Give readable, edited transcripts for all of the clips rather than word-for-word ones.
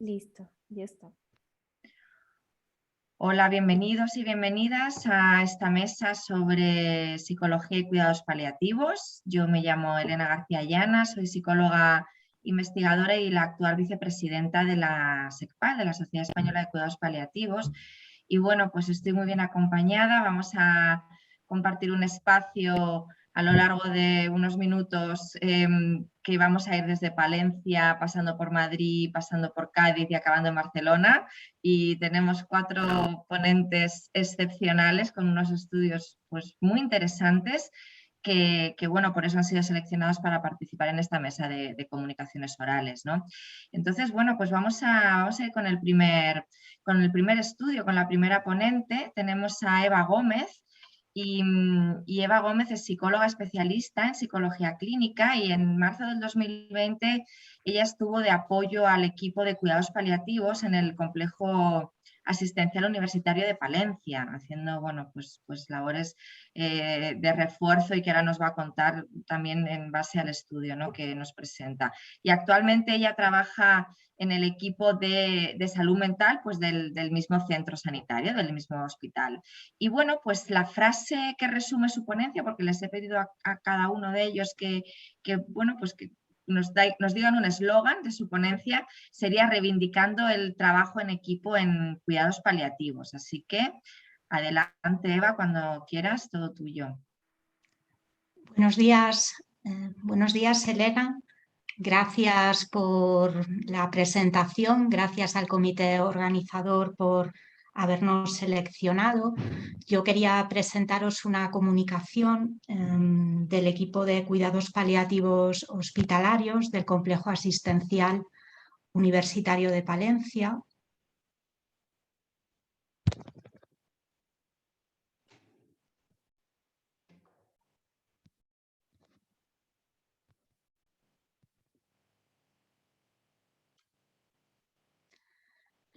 Listo, ya está. Hola, bienvenidos y bienvenidas a esta mesa sobre psicología y cuidados paliativos. Yo me llamo Elena García Llana, soy psicóloga investigadora y la actual vicepresidenta de la SECPA, de la Sociedad Española de Cuidados Paliativos. Y bueno, pues estoy muy bien acompañada. Vamos a compartir un espacio a lo largo de unos minutos que vamos a ir desde Palencia, pasando por Madrid, pasando por Cádiz y acabando en Barcelona. Y tenemos 4 ponentes excepcionales con unos estudios pues, muy interesantes que, bueno, por eso han sido seleccionados para participar en esta mesa de comunicaciones orales, ¿no? Entonces, bueno, pues vamos a ir con el primer estudio, con la primera ponente. Tenemos a Eva Gómez. Y Eva Gómez es psicóloga especialista en psicología clínica y en marzo del 2020 ella estuvo de apoyo al equipo de cuidados paliativos en el complejo asistencial universitario de Palencia, haciendo bueno, pues labores de refuerzo y que ahora nos va a contar también en base al estudio, ¿no?, que nos presenta. Y actualmente ella trabaja en el equipo de salud mental pues del mismo centro sanitario, del mismo hospital. Y bueno, pues la frase que resume su ponencia, porque les he pedido a cada uno de ellos que bueno, pues que nos digan un eslogan de su ponencia, sería reivindicando el trabajo en equipo en cuidados paliativos. Así que adelante, Eva, cuando quieras, todo tuyo. Buenos días, Elena. Gracias por la presentación, gracias al comité organizador por habernos seleccionado. Yo quería presentaros una comunicación del equipo de cuidados paliativos hospitalarios del Complejo Asistencial Universitario de Palencia.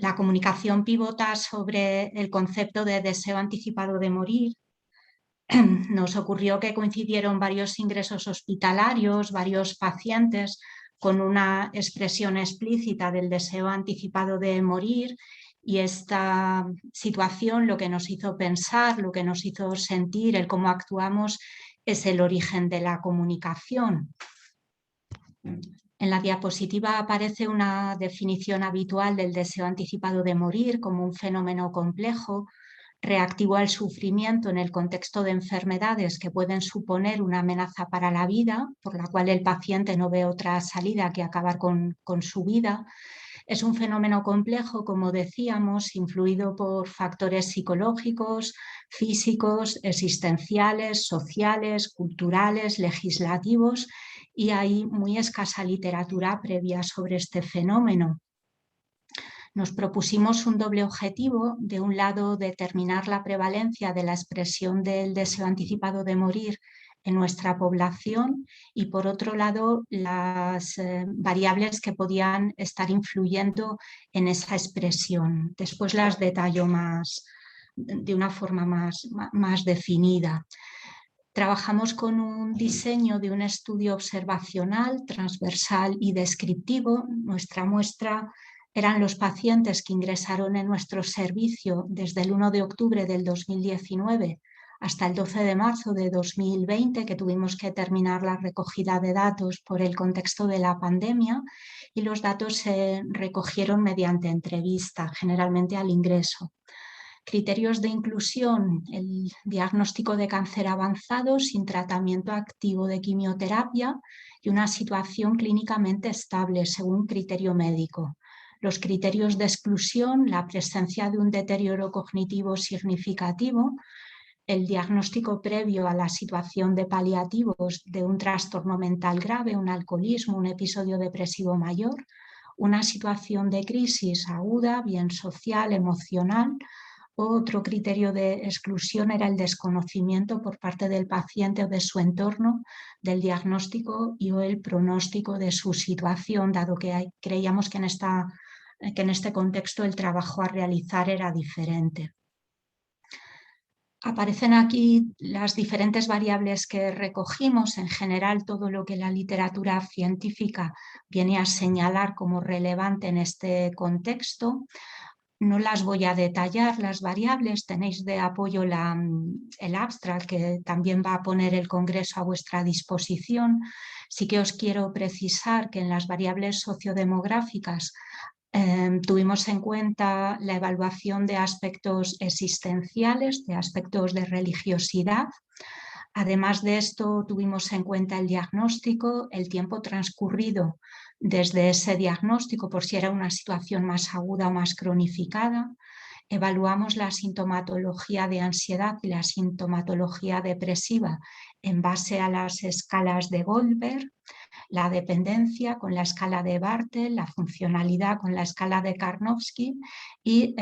La comunicación pivota sobre el concepto de deseo anticipado de morir. Nos ocurrió que coincidieron varios ingresos hospitalarios, varios pacientes con una expresión explícita del deseo anticipado de morir, y esta situación lo que nos hizo pensar, lo que nos hizo sentir, el cómo actuamos, es el origen de la comunicación. En la diapositiva aparece una definición habitual del deseo anticipado de morir como un fenómeno complejo, reactivo al sufrimiento en el contexto de enfermedades que pueden suponer una amenaza para la vida, por la cual el paciente no ve otra salida que acabar con su vida. Es un fenómeno complejo, como decíamos, influido por factores psicológicos, físicos, existenciales, sociales, culturales, legislativos, y hay muy escasa literatura previa sobre este fenómeno. Nos propusimos un doble objetivo: de un lado, determinar la prevalencia de la expresión del deseo anticipado de morir en nuestra población, y por otro lado, las variables que podían estar influyendo en esa expresión. Después las detallo de una forma más definida. Trabajamos con un diseño de un estudio observacional, transversal y descriptivo. Nuestra muestra eran los pacientes que ingresaron en nuestro servicio desde el 1 de octubre del 2019 hasta el 12 de marzo de 2020, que tuvimos que terminar la recogida de datos por el contexto de la pandemia, y los datos se recogieron mediante entrevista, generalmente al ingreso. Criterios de inclusión: el diagnóstico de cáncer avanzado sin tratamiento activo de quimioterapia y una situación clínicamente estable según criterio médico. Los criterios de exclusión: la presencia de un deterioro cognitivo significativo, el diagnóstico previo a la situación de paliativos de un trastorno mental grave, un alcoholismo, un episodio depresivo mayor, una situación de crisis aguda, bien social, emocional. Otro criterio de exclusión era el desconocimiento por parte del paciente o de su entorno del diagnóstico y o el pronóstico de su situación, dado que creíamos que en este contexto el trabajo a realizar era diferente. Aparecen aquí las diferentes variables que recogimos, en general todo lo que la literatura científica viene a señalar como relevante en este contexto. No las voy a detallar, las variables, tenéis de apoyo el abstract que también va a poner el Congreso a vuestra disposición. Sí que os quiero precisar que en las variables sociodemográficas tuvimos en cuenta la evaluación de aspectos existenciales, de aspectos de religiosidad. Además de esto, tuvimos en cuenta el diagnóstico, el tiempo transcurrido desde ese diagnóstico por si era una situación más aguda o más cronificada. Evaluamos la sintomatología de ansiedad y la sintomatología depresiva en base a las escalas de Goldberg, la dependencia con la escala de Bartel, la funcionalidad con la escala de Karnofsky y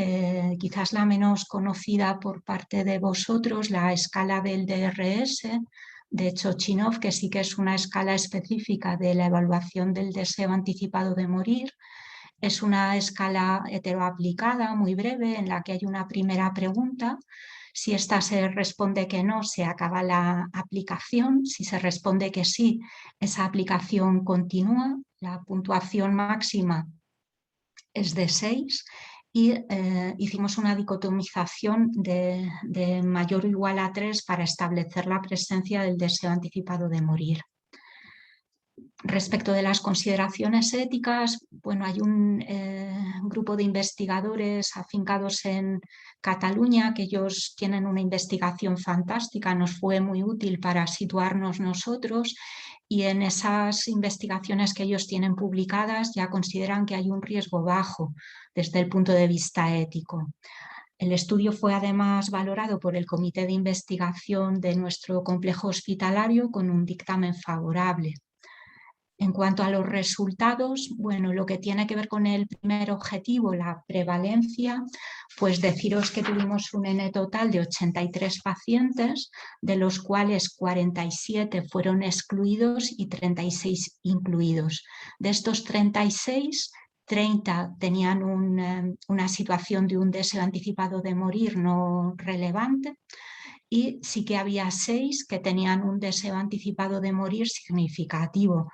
quizás la menos conocida por parte de vosotros, la escala del DRS de Chochinov, que sí que es una escala específica de la evaluación del deseo anticipado de morir. Es una escala heteroaplicada muy breve en la que hay una primera pregunta. Si esta se responde que no, se acaba la aplicación. Si se responde que sí, esa aplicación continúa. La puntuación máxima es de 6 y hicimos una dicotomización de mayor o igual a 3 para establecer la presencia del deseo anticipado de morir. Respecto de las consideraciones éticas, bueno, hay un grupo de investigadores afincados en Cataluña que ellos tienen una investigación fantástica, nos fue muy útil para situarnos nosotros y en esas investigaciones que ellos tienen publicadas ya consideran que hay un riesgo bajo desde el punto de vista ético. El estudio fue además valorado por el Comité de Investigación de nuestro complejo hospitalario con un dictamen favorable. En cuanto a los resultados, bueno, lo que tiene que ver con el primer objetivo, la prevalencia, pues deciros que tuvimos un N total de 83 pacientes, de los cuales 47 fueron excluidos y 36 incluidos. De estos 36, 30 tenían una situación de un deseo anticipado de morir no relevante y sí que había 6 que tenían un deseo anticipado de morir significativo.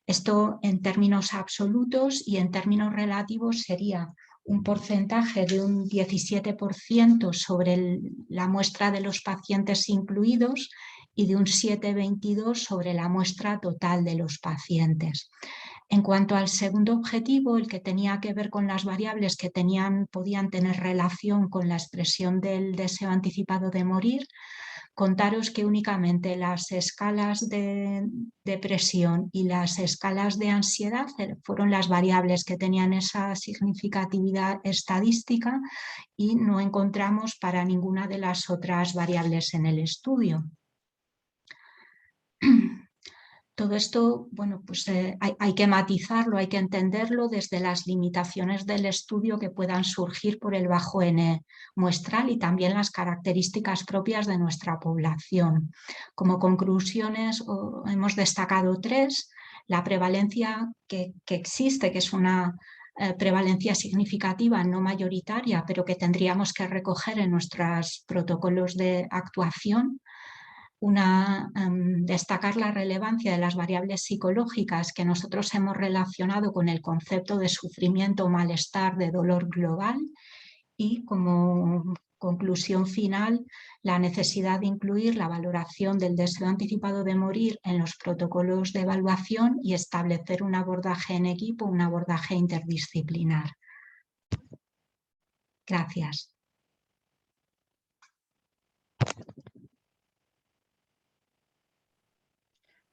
Esto en términos absolutos y en términos relativos sería un porcentaje de un 17% sobre la muestra de los pacientes incluidos y de un 7,22% sobre la muestra total de los pacientes. En cuanto al segundo objetivo, el que tenía que ver con las variables que podían tener relación con la expresión del deseo anticipado de morir, contaros que únicamente las escalas de depresión y las escalas de ansiedad fueron las variables que tenían esa significatividad estadística y no encontramos para ninguna de las otras variables en el estudio. Todo esto, bueno, pues hay que matizarlo, hay que entenderlo desde las limitaciones del estudio que puedan surgir por el bajo N muestral y también las características propias de nuestra población. Como conclusiones hemos destacado 3. La prevalencia que existe, que es una prevalencia significativa, no mayoritaria, pero que tendríamos que recoger en nuestros protocolos de actuación. Destacar la relevancia de las variables psicológicas que nosotros hemos relacionado con el concepto de sufrimiento o malestar de dolor global y como conclusión final la necesidad de incluir la valoración del deseo anticipado de morir en los protocolos de evaluación y establecer un abordaje en equipo, un abordaje interdisciplinar. Gracias.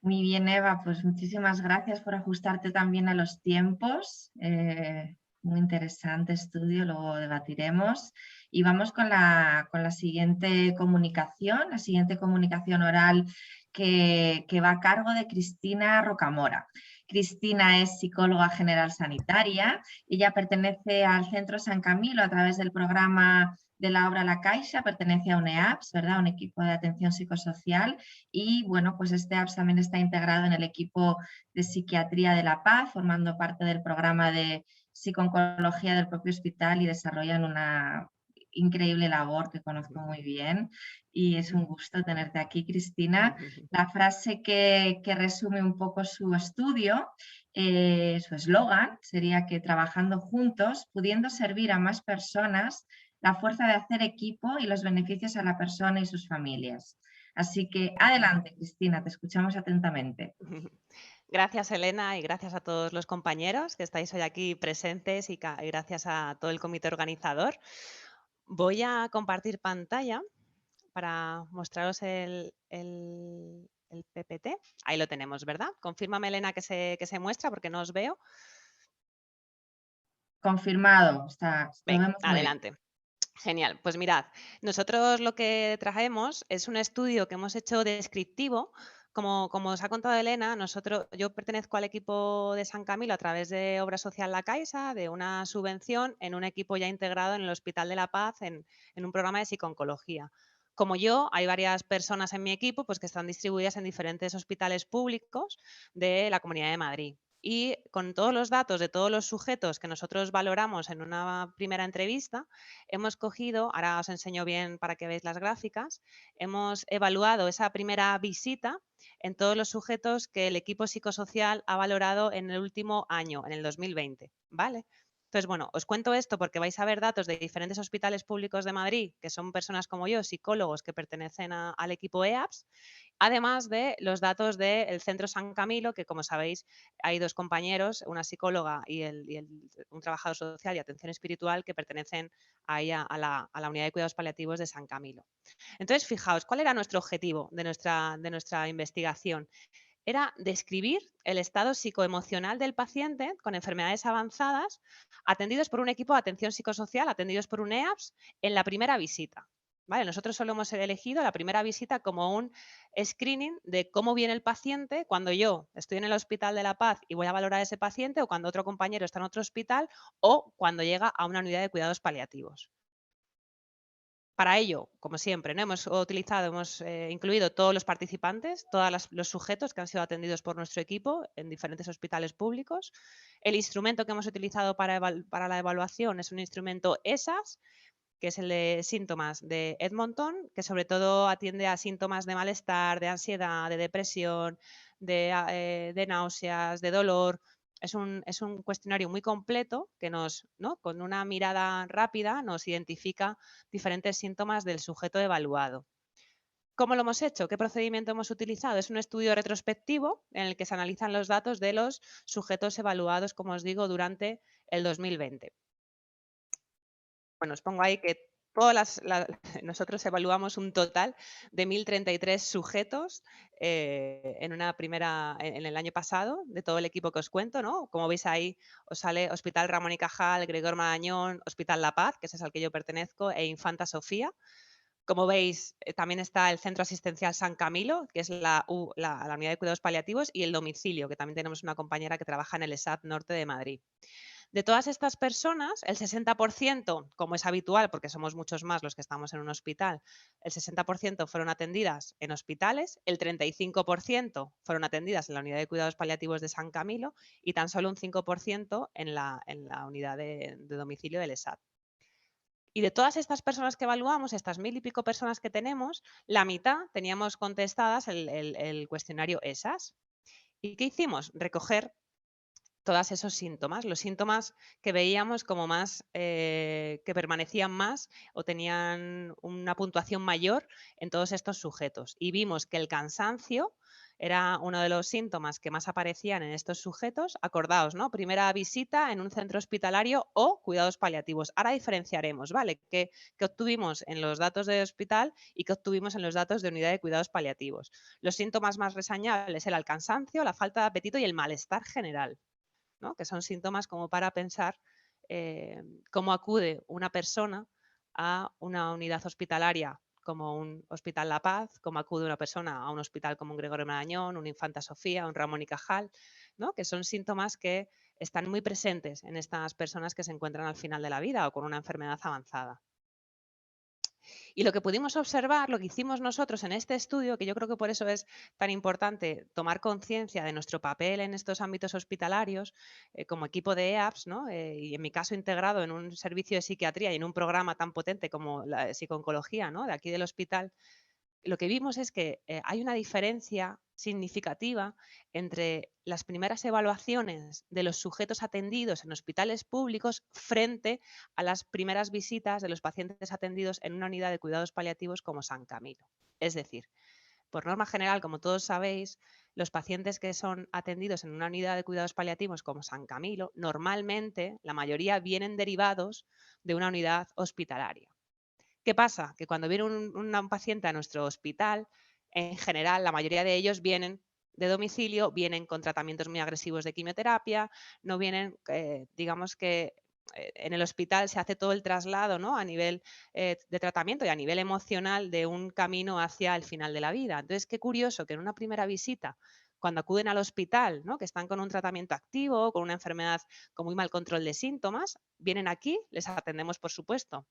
Muy bien, Eva, pues muchísimas gracias por ajustarte también a los tiempos. Muy interesante estudio, luego debatiremos. Y vamos con la siguiente comunicación, oral que va a cargo de Cristina Rocamora. Cristina es psicóloga general sanitaria, ella pertenece al Centro San Camilo a través del programa de la obra La Caixa, pertenece a UNEAPS, ¿verdad? Un equipo de atención psicosocial y bueno, pues este APS también está integrado en el equipo de Psiquiatría de la Paz, formando parte del programa de psico-oncología del propio hospital y desarrollan una increíble labor que conozco muy bien y es un gusto tenerte aquí, Cristina. La frase que resume un poco su estudio, su eslogan, sería que trabajando juntos, pudiendo servir a más personas, la fuerza de hacer equipo y los beneficios a la persona y sus familias. Así que adelante, Cristina, te escuchamos atentamente. Gracias, Elena, y gracias a todos los compañeros que estáis hoy aquí presentes y gracias a todo el comité organizador. Voy a compartir pantalla para mostraros el PPT. Ahí lo tenemos, ¿verdad? Confírmame, Elena, que se muestra porque no os veo. Confirmado, lo Venga, vemos muy bien. adelante. Genial. Pues mirad, nosotros lo que traemos es un estudio que hemos hecho descriptivo. Como os ha contado Elena, yo pertenezco al equipo de San Camilo a través de Obra Social La Caixa, de una subvención en un equipo ya integrado en el Hospital de la Paz en un programa de psico-oncología. Como yo, hay varias personas en mi equipo pues, que están distribuidas en diferentes hospitales públicos de la Comunidad de Madrid. Y con todos los datos de todos los sujetos que nosotros valoramos en una primera entrevista, hemos cogido, ahora os enseño bien para que veáis las gráficas, hemos evaluado esa primera visita en todos los sujetos que el equipo psicosocial ha valorado en el último año, en el 2020, ¿vale? Entonces, bueno, os cuento esto porque vais a ver datos de diferentes hospitales públicos de Madrid, que son personas como yo, psicólogos que pertenecen al equipo EAPS, además de los datos del Centro San Camilo, que como sabéis hay dos compañeros, una psicóloga y un trabajador social y atención espiritual que pertenecen ahí a la unidad de cuidados paliativos de San Camilo. Entonces, fijaos, ¿cuál era nuestro objetivo de nuestra investigación? Era describir el estado psicoemocional del paciente con enfermedades avanzadas atendidos por un equipo de atención psicosocial, atendidos por un EAPS, en la primera visita. ¿Vale? Nosotros solo hemos elegido la primera visita como un screening de cómo viene el paciente cuando yo estoy en el Hospital de la Paz y voy a valorar a ese paciente, o cuando otro compañero está en otro hospital, o cuando llega a una unidad de cuidados paliativos. Para ello, como siempre, ¿no? Hemos incluido todos los participantes, todos los sujetos que han sido atendidos por nuestro equipo en diferentes hospitales públicos. El instrumento que hemos utilizado para la evaluación es un instrumento ESAS, que es el de síntomas de Edmonton, que sobre todo atiende a síntomas de malestar, de ansiedad, de depresión, de náuseas, de dolor. Es un cuestionario muy completo que con una mirada rápida nos identifica diferentes síntomas del sujeto evaluado. ¿Cómo lo hemos hecho? ¿Qué procedimiento hemos utilizado? Es un estudio retrospectivo en el que se analizan los datos de los sujetos evaluados, como os digo, durante el 2020. Bueno, os pongo ahí que nosotros evaluamos un total de 1.033 sujetos en el año pasado, de todo el equipo que os cuento, ¿no? Como veis ahí, os sale Hospital Ramón y Cajal, Gregor Marañón, Hospital La Paz, que ese es al que yo pertenezco, e Infanta Sofía. Como veis, también está el Centro Asistencial San Camilo, que es la unidad de cuidados paliativos, y el domicilio, que también tenemos una compañera que trabaja en el ESAT Norte de Madrid. De todas estas personas, el 60%, como es habitual, porque somos muchos más los que estamos en un hospital, el 60% fueron atendidas en hospitales, el 35% fueron atendidas en la unidad de cuidados paliativos de San Camilo y tan solo un 5% en la unidad de domicilio del ESAT. Y de todas estas personas que evaluamos, estas 1.000 y pico personas que tenemos, la mitad teníamos contestadas el cuestionario ESAS. ¿Y qué hicimos? Recoger todos esos síntomas, los síntomas que veíamos como más, que permanecían más o tenían una puntuación mayor en todos estos sujetos. Y vimos que el cansancio era uno de los síntomas que más aparecían en estos sujetos. Acordaos, ¿no? Primera visita en un centro hospitalario o cuidados paliativos. Ahora diferenciaremos, ¿vale? ¿Qué obtuvimos en los datos de hospital y qué obtuvimos en los datos de unidad de cuidados paliativos? Los síntomas más reseñables eran el cansancio, la falta de apetito y el malestar general, ¿no? Que son síntomas como para pensar cómo acude una persona a una unidad hospitalaria como un Hospital La Paz, cómo acude una persona a un hospital como un Gregorio Marañón, un Infanta Sofía, un Ramón y Cajal, ¿no? Que son síntomas que están muy presentes en estas personas que se encuentran al final de la vida o con una enfermedad avanzada. Y lo que pudimos observar, lo que hicimos nosotros en este estudio, que yo creo que por eso es tan importante tomar conciencia de nuestro papel en estos ámbitos hospitalarios, como equipo de EAPS, ¿no? Y en mi caso integrado en un servicio de psiquiatría y en un programa tan potente como la psicooncología, ¿no? De aquí del hospital, lo que vimos es que hay una diferencia significativa entre las primeras evaluaciones de los sujetos atendidos en hospitales públicos frente a las primeras visitas de los pacientes atendidos en una unidad de cuidados paliativos como San Camilo. Es decir, por norma general, como todos sabéis, los pacientes que son atendidos en una unidad de cuidados paliativos como San Camilo, normalmente la mayoría vienen derivados de una unidad hospitalaria. ¿Qué pasa? Que cuando viene un paciente a nuestro hospital, en general, la mayoría de ellos vienen de domicilio, vienen con tratamientos muy agresivos de quimioterapia, no vienen, digamos que en el hospital se hace todo el traslado, ¿no? A nivel de tratamiento y a nivel emocional de un camino hacia el final de la vida. Entonces, qué curioso que en una primera visita, cuando acuden al hospital, ¿no? Que están con un tratamiento activo, con una enfermedad con muy mal control de síntomas, vienen aquí, les atendemos, por supuesto,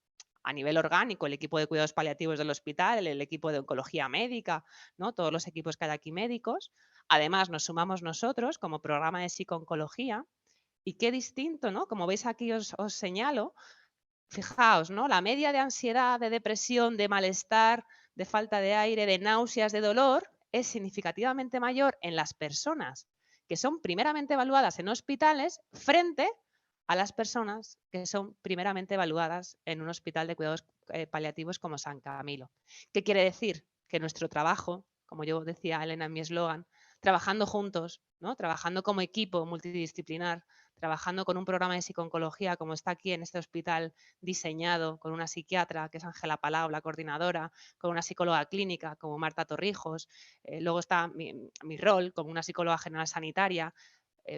a nivel orgánico, el equipo de cuidados paliativos del hospital, el equipo de oncología médica, ¿no? Todos los equipos que hay aquí médicos. Además, nos sumamos nosotros como programa de psicooncología. Y qué distinto, ¿no? Como veis aquí os señalo, fijaos, ¿no? La media de ansiedad, de depresión, de malestar, de falta de aire, de náuseas, de dolor, es significativamente mayor en las personas que son primeramente evaluadas en hospitales frente a las personas que son primeramente evaluadas en un hospital de cuidados paliativos como San Camilo. ¿Qué quiere decir? Que nuestro trabajo, como yo decía Elena en mi eslogan, trabajando juntos, ¿no? Trabajando como equipo multidisciplinar, trabajando con un programa de psicooncología como está aquí en este hospital diseñado, con una psiquiatra que es Ángela Palau, la coordinadora, con una psicóloga clínica como Marta Torrijos, luego está mi rol como una psicóloga general sanitaria,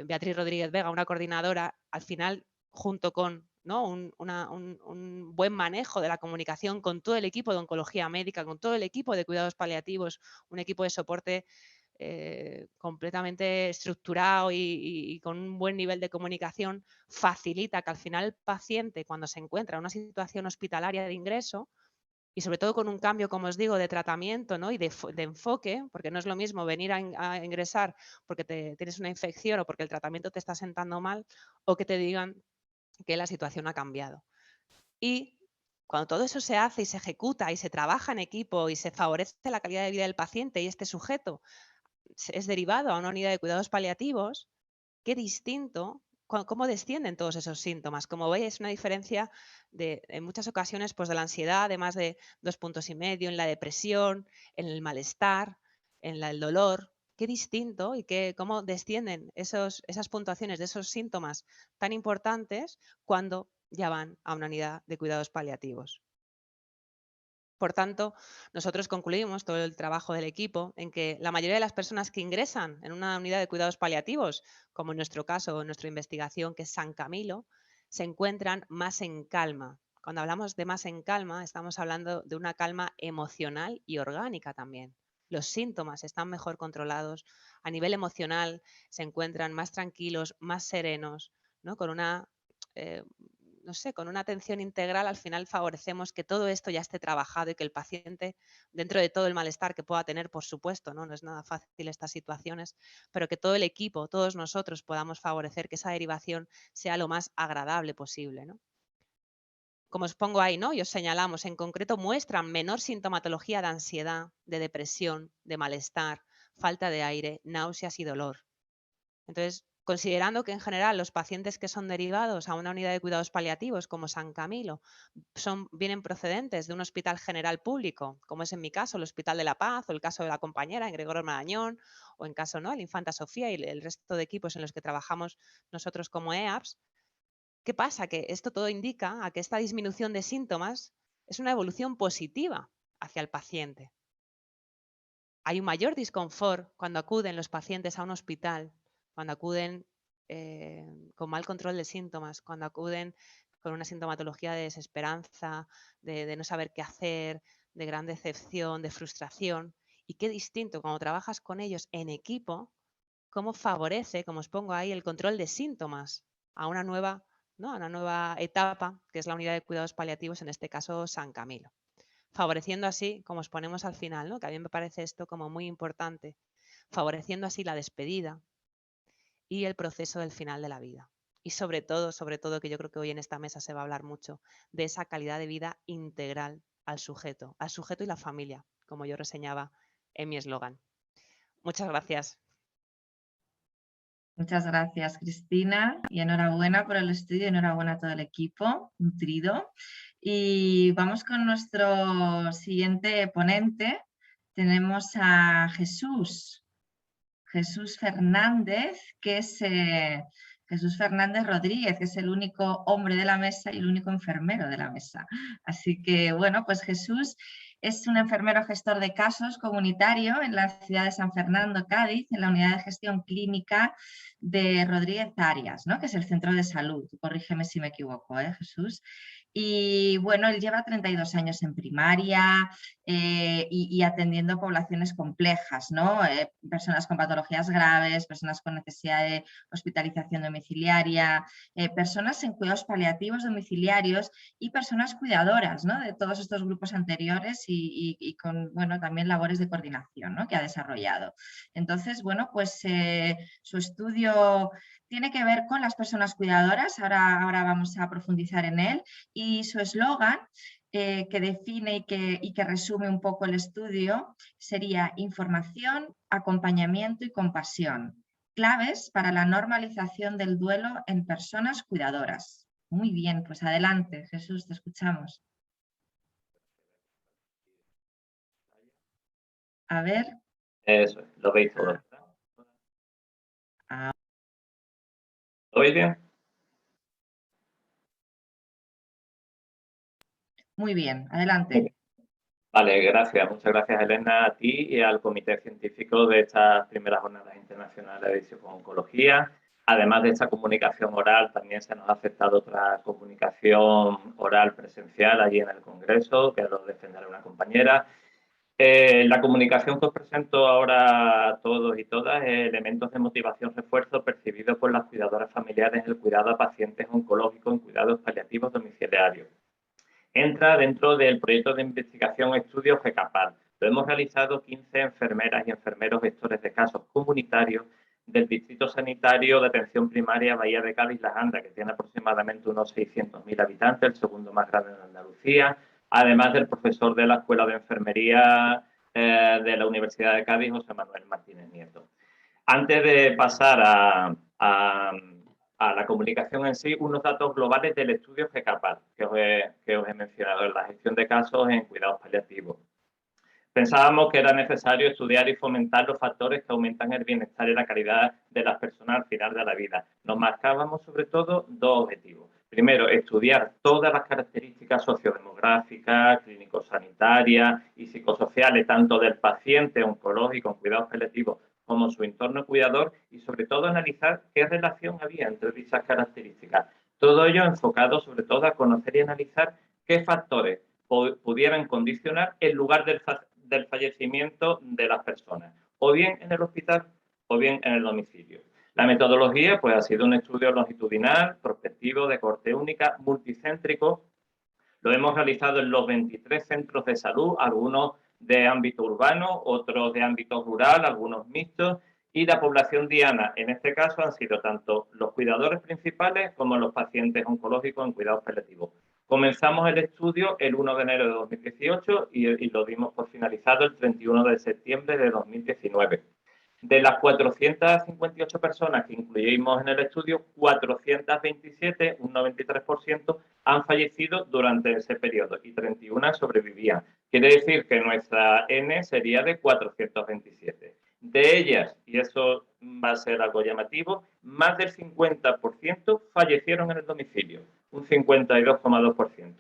Beatriz Rodríguez Vega, una coordinadora, al final, junto con, ¿no? un buen manejo de la comunicación con todo el equipo de oncología médica, con todo el equipo de cuidados paliativos, un equipo de soporte completamente estructurado y con un buen nivel de comunicación, facilita que al final el paciente, cuando se encuentra en una situación hospitalaria de ingreso, y sobre todo con un cambio, como os digo, de tratamiento, ¿no? Y de enfoque, porque no es lo mismo venir a ingresar porque tienes una infección o porque el tratamiento te está sentando mal, o que te digan que la situación ha cambiado. Y cuando todo eso se hace y se ejecuta y se trabaja en equipo y se favorece la calidad de vida del paciente y este sujeto es derivado a una unidad de cuidados paliativos, qué distinto, cómo descienden todos esos síntomas. Como veis, es una diferencia en muchas ocasiones pues, de la ansiedad de más de 2,5 puntos, en la depresión, en el malestar, el dolor. Qué distinto y cómo descienden esas puntuaciones de esos síntomas tan importantes cuando ya van a una unidad de cuidados paliativos. Por tanto, nosotros concluimos todo el trabajo del equipo en que la mayoría de las personas que ingresan en una unidad de cuidados paliativos, como en nuestro caso, en nuestra investigación, que es San Camilo, se encuentran más en calma. Cuando hablamos de más en calma, estamos hablando de una calma emocional y orgánica también. Los síntomas están mejor controlados. A nivel emocional se encuentran más tranquilos, más serenos, ¿no? Con una no sé, con una atención integral al final favorecemos que todo esto ya esté trabajado y que el paciente, dentro de todo el malestar que pueda tener, por supuesto, no es nada fácil estas situaciones, pero que todo el equipo, todos nosotros podamos favorecer que esa derivación sea lo más agradable posible, ¿no? Como os pongo ahí, ¿no? Y os señalamos, en concreto muestran menor sintomatología de ansiedad, de depresión, de malestar, falta de aire, náuseas y dolor. Entonces, considerando que en general los pacientes que son derivados a una unidad de cuidados paliativos como San Camilo vienen procedentes de un hospital general público, como es en mi caso el Hospital de la Paz o el caso de la compañera en Gregorio Marañón o en caso no el Infanta Sofía y el resto de equipos en los que trabajamos nosotros como EAPS, ¿qué pasa? Que esto todo indica a que esta disminución de síntomas es una evolución positiva hacia el paciente. Hay un mayor disconfort cuando acuden los pacientes a un hospital, cuando acuden con mal control de síntomas, cuando acuden con una sintomatología de desesperanza, de no saber qué hacer, de gran decepción, de frustración. Y qué distinto cuando trabajas con ellos en equipo, cómo favorece, como os pongo ahí, el control de síntomas a una nueva, ¿no? A una nueva etapa, que es la unidad de cuidados paliativos, en este caso San Camilo. favoreciendo así, como exponemos al final, ¿no? Que a mí me parece esto como muy importante, favoreciendo así la despedida y el proceso del final de la vida. Y sobre todo, que yo creo que hoy en esta mesa se va a hablar mucho de esa calidad de vida integral al sujeto y la familia, como yo reseñaba en mi eslogan. Muchas gracias. Muchas gracias, Cristina, y enhorabuena por el estudio, enhorabuena a todo el equipo nutrido. Y vamos con nuestro siguiente ponente. Tenemos a Jesús Fernández, que es Jesús Fernández Rodríguez, que es el único hombre de la mesa y el único enfermero de la mesa. Así que, bueno, pues Jesús es un enfermero gestor de casos comunitario en la ciudad de San Fernando, Cádiz, en la unidad de gestión clínica de Rodríguez Arias, ¿no? Que es el centro de salud. Corrígeme si me equivoco, Jesús. Y bueno, él lleva 32 años en primaria y atendiendo poblaciones complejas, ¿no? Personas con patologías graves, personas con necesidad de hospitalización domiciliaria, personas en cuidados paliativos domiciliarios y personas cuidadoras, ¿no? De todos estos grupos anteriores y con, bueno, también labores de coordinación, ¿no? Que ha desarrollado. Entonces, bueno, pues su estudio tiene que ver con las personas cuidadoras, ahora vamos a profundizar en él, y su eslogan que define y que resume un poco el estudio sería información, acompañamiento y compasión, claves para la normalización del duelo en personas cuidadoras. Muy bien, pues adelante, Jesús, te escuchamos. A ver. Eso es, lo veis todo. ¿Lo veis bien? Muy bien, adelante. Vale, gracias. Muchas gracias, Elena, a ti y al Comité Científico de estas primeras jornadas internacionales de psico-oncología. Además de esta comunicación oral, también se nos ha aceptado otra comunicación oral presencial allí en el Congreso, que lo defenderá una compañera. La comunicación que os presento ahora a todos y todas es elementos de motivación refuerzo percibidos por las cuidadoras familiares en el cuidado a pacientes oncológicos en cuidados paliativos domiciliarios. Entra dentro del proyecto de investigación estudio GECAPAR. Lo hemos realizado 15 enfermeras y enfermeros gestores de casos comunitarios del Distrito Sanitario de Atención Primaria Bahía de Cádiz-La Janda, que tiene aproximadamente unos 600.000 habitantes, el segundo más grande de Andalucía, además del profesor de la Escuela de Enfermería de la Universidad de Cádiz, José Manuel Martínez Nieto. Antes de pasar a la comunicación en sí, unos datos globales del estudio GECAPAR, que os he mencionado, en la gestión de casos en cuidados paliativos. Pensábamos que era necesario estudiar y fomentar los factores que aumentan el bienestar y la calidad de las personas al final de la vida. Nos marcábamos sobre todo dos objetivos. Primero, estudiar todas las características sociodemográficas, clínico-sanitarias y psicosociales, tanto del paciente oncológico en cuidados paliativos como su entorno cuidador, y sobre todo analizar qué relación había entre dichas características. Todo ello enfocado sobre todo a conocer y analizar qué factores pudieran condicionar el lugar del fallecimiento de las personas, o bien en el hospital o bien en el domicilio. La metodología pues, ha sido un estudio longitudinal, prospectivo, de corte única, multicéntrico. Lo hemos realizado en los 23 centros de salud, algunos de ámbito urbano, otros de ámbito rural, algunos mixtos, y la población diana, en este caso, han sido tanto los cuidadores principales como los pacientes oncológicos en cuidados paliativos. Comenzamos el estudio el 1 de enero de 2018 y lo dimos por finalizado el 31 de septiembre de 2019. De las 458 personas que incluimos en el estudio, 427, un 93%, han fallecido durante ese periodo y 31 sobrevivían. Quiere decir que nuestra N sería de 427. De ellas, y eso va a ser algo llamativo, más del 50% fallecieron en el domicilio, un 52,2%,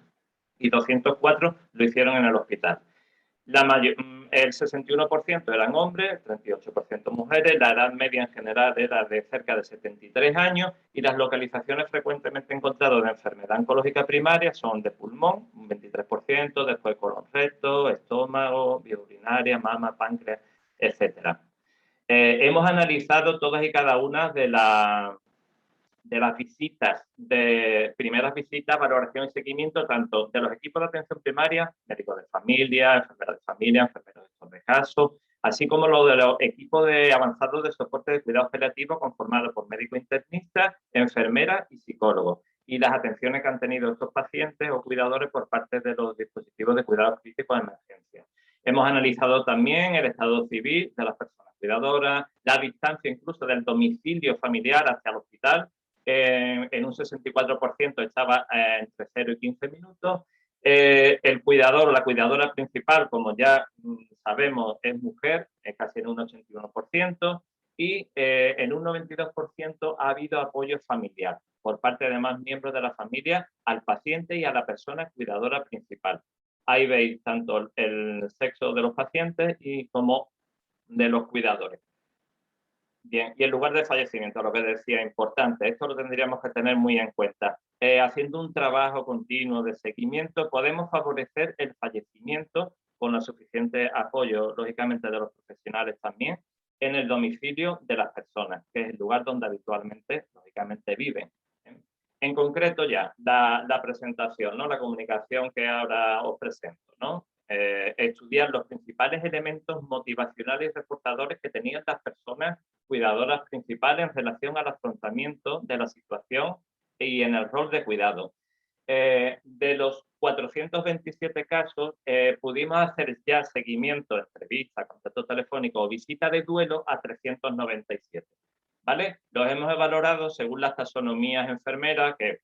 y 204 lo hicieron en el hospital. El 61% eran hombres, el 38% mujeres, la edad media en general era de cerca de 73 años y las localizaciones frecuentemente encontradas de enfermedad oncológica primaria son de pulmón, un 23%, después colon recto, estómago, vía urinaria, mama, páncreas, etc. Hemos analizado todas y cada una de de las visitas, de primeras visitas, valoración y seguimiento, tanto de los equipos de atención primaria, médicos de familia, enfermeros de gestor de caso, así como lo de los equipos de avanzados de soporte de cuidados paliativos conformados por médicos internistas, enfermeras y psicólogos, y las atenciones que han tenido estos pacientes o cuidadores por parte de los dispositivos de cuidados críticos de emergencia. Hemos analizado también el estado civil de las personas cuidadoras, la distancia incluso del domicilio familiar hacia el hospital, en un 64% estaba entre 0 y 15 minutos. El cuidador o la cuidadora principal, como ya sabemos, es mujer, casi en un 81%, y en un 92% ha habido apoyo familiar por parte de más miembros de la familia al paciente y a la persona cuidadora principal. Ahí veis tanto el sexo de los pacientes y como de los cuidadores. Bien, y el lugar de fallecimiento, lo que decía, importante, esto lo tendríamos que tener muy en cuenta. Haciendo un trabajo continuo de seguimiento, podemos favorecer el fallecimiento con el suficiente apoyo, lógicamente, de los profesionales también, en el domicilio de las personas, que es el lugar donde habitualmente, lógicamente, viven. En concreto ya, la presentación, ¿no? La comunicación que ahora os presento, ¿no? Estudiar los principales elementos motivacionales y reforzadores que tenían las personas cuidadoras principales en relación al afrontamiento de la situación y en el rol de cuidado. De los 427 casos, pudimos hacer ya seguimiento, entrevista, contacto telefónico o visita de duelo a 397. ¿Vale? Los hemos valorado según las taxonomías enfermeras que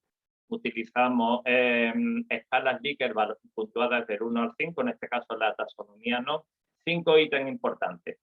utilizamos escalas Likert puntuadas del 1 al 5, en este caso la taxonomía no. 5 ítems importantes.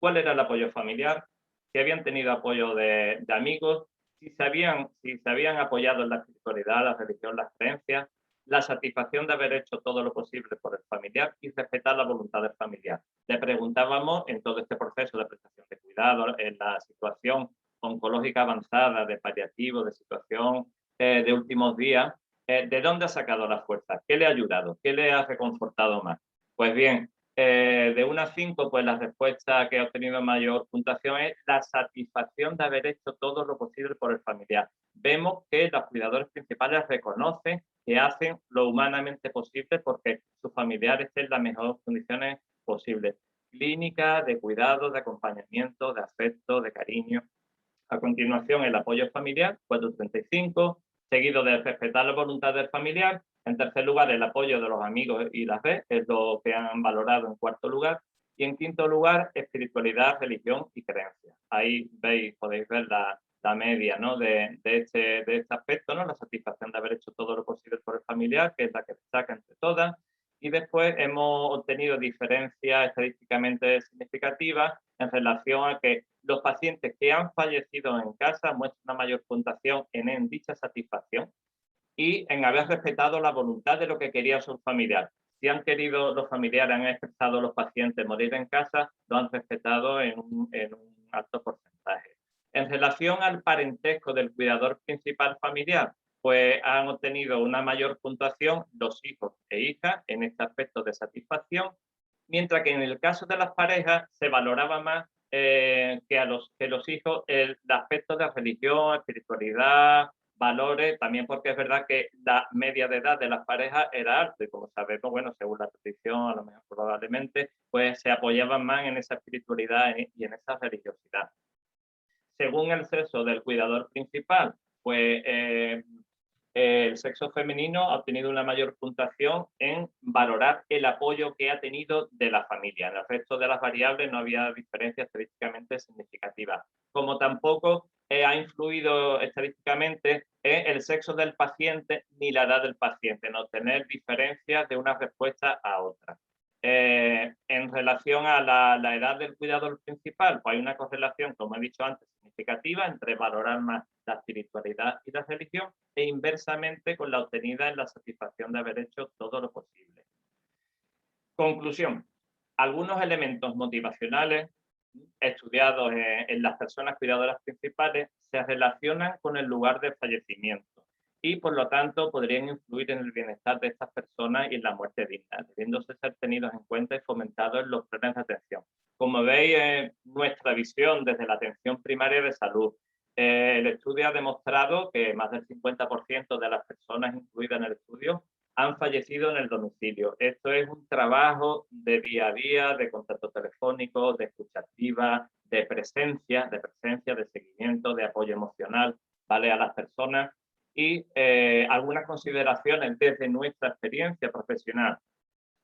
¿Cuál era el apoyo familiar? Si habían tenido apoyo de amigos, si se habían apoyado en la espiritualidad, la religión, las creencias, la satisfacción de haber hecho todo lo posible por el familiar y respetar la voluntad del familiar. Le preguntábamos en todo este proceso de prestación de cuidado, en la situación oncológica avanzada, de paliativo, de situación de últimos días, ¿de dónde ha sacado las fuerzas? ¿Qué le ha ayudado? ¿Qué le ha reconfortado más? Pues bien, de 1 a 5, pues la respuesta que ha obtenido mayor puntuación es la satisfacción de haber hecho todo lo posible por el familiar. Vemos que los cuidadores principales reconocen que hacen lo humanamente posible porque sus familiares estén en las mejores condiciones posibles. Clínica, de cuidado, de acompañamiento, de afecto, de cariño. A continuación, el apoyo familiar, 435, seguido de respetar la voluntad del familiar. En tercer lugar, el apoyo de los amigos y las redes, es lo que han valorado en cuarto lugar. Y en quinto lugar, espiritualidad, religión y creencia. Ahí veis, podéis ver la media, ¿no? de este aspecto, ¿no? La satisfacción de haber hecho todo lo posible por el familiar, que es la que destaca entre todas. Y después hemos obtenido diferencias estadísticamente significativas en relación a que los pacientes que han fallecido en casa muestran una mayor puntuación en dicha satisfacción y en haber respetado la voluntad de lo que quería su familiar. Si han querido los familiares, han expresado los pacientes morir en casa, lo han respetado en un alto porcentaje. En relación al parentesco del cuidador principal familiar, pues han obtenido una mayor puntuación los hijos e hijas en este aspecto de satisfacción, mientras que en el caso de las parejas se valoraba más que los hijos el aspecto de religión, espiritualidad, valores, también porque es verdad que la media de edad de las parejas era alta y como sabemos, bueno, según la tradición, a lo mejor probablemente, pues se apoyaban más en esa espiritualidad y en esa religiosidad. Según el sexo del cuidador principal, pues el sexo femenino ha obtenido una mayor puntuación en valorar el apoyo que ha tenido de la familia. En el resto de las variables no había diferencias estadísticamente significativas. Como tampoco ha influido estadísticamente el sexo del paciente ni la edad del paciente, en obtener diferencias de una respuesta a otra. En relación a la edad del cuidador principal, pues hay una correlación, como he dicho antes, significativa entre valorar más la espiritualidad y la religión e inversamente con la obtenida en la satisfacción de haber hecho todo lo posible. Conclusión. Algunos elementos motivacionales estudiados en las personas cuidadoras principales se relacionan con el lugar de fallecimiento y por lo tanto podrían influir en el bienestar de estas personas y en la muerte digna, debiéndose ser tenidos en cuenta y fomentados en los planes de atención. Como veis, nuestra visión desde la atención primaria de salud, El estudio ha demostrado que más del 50% de las personas incluidas en el estudio han fallecido en el domicilio. Esto es un trabajo de día a día, de contacto telefónico, de escucha activa, de presencia, de seguimiento, de apoyo emocional, ¿vale? A las personas. Y algunas consideraciones desde nuestra experiencia profesional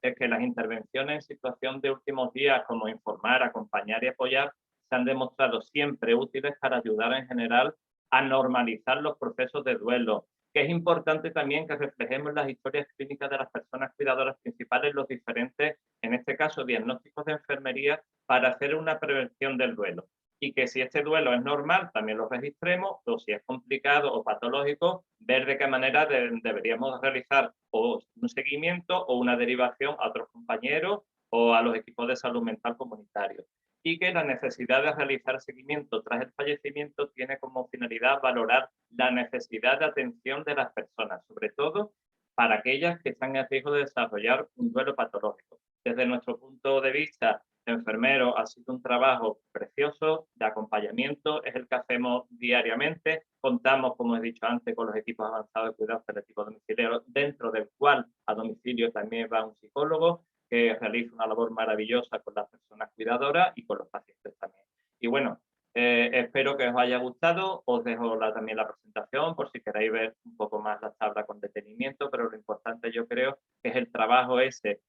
es que las intervenciones en situación de últimos días, como informar, acompañar y apoyar, se han demostrado siempre útiles para ayudar en general a normalizar los procesos de duelo, que es importante también que reflejemos las historias clínicas de las personas cuidadoras principales, los diferentes, en este caso, diagnósticos de enfermería para hacer una prevención del duelo. Y que si este duelo es normal, también lo registremos, o si es complicado o patológico, ver de qué manera deberíamos realizar o un seguimiento o una derivación a otros compañeros o a los equipos de salud mental comunitarios. Y que la necesidad de realizar seguimiento tras el fallecimiento tiene como finalidad valorar la necesidad de atención de las personas, sobre todo para aquellas que están en riesgo de desarrollar un duelo patológico. Desde nuestro punto de vista, enfermero, ha sido un trabajo precioso de acompañamiento, es el que hacemos diariamente. Contamos, como he dicho antes, con los equipos avanzados de cuidados paliativos domiciliarios, dentro del cual a domicilio también va un psicólogo que realiza una labor maravillosa con las personas cuidadoras y con los pacientes también. Y bueno, espero que os haya gustado. Os dejo también la presentación por si queréis ver un poco más la tabla con detenimiento, pero lo importante yo creo que es el trabajo ese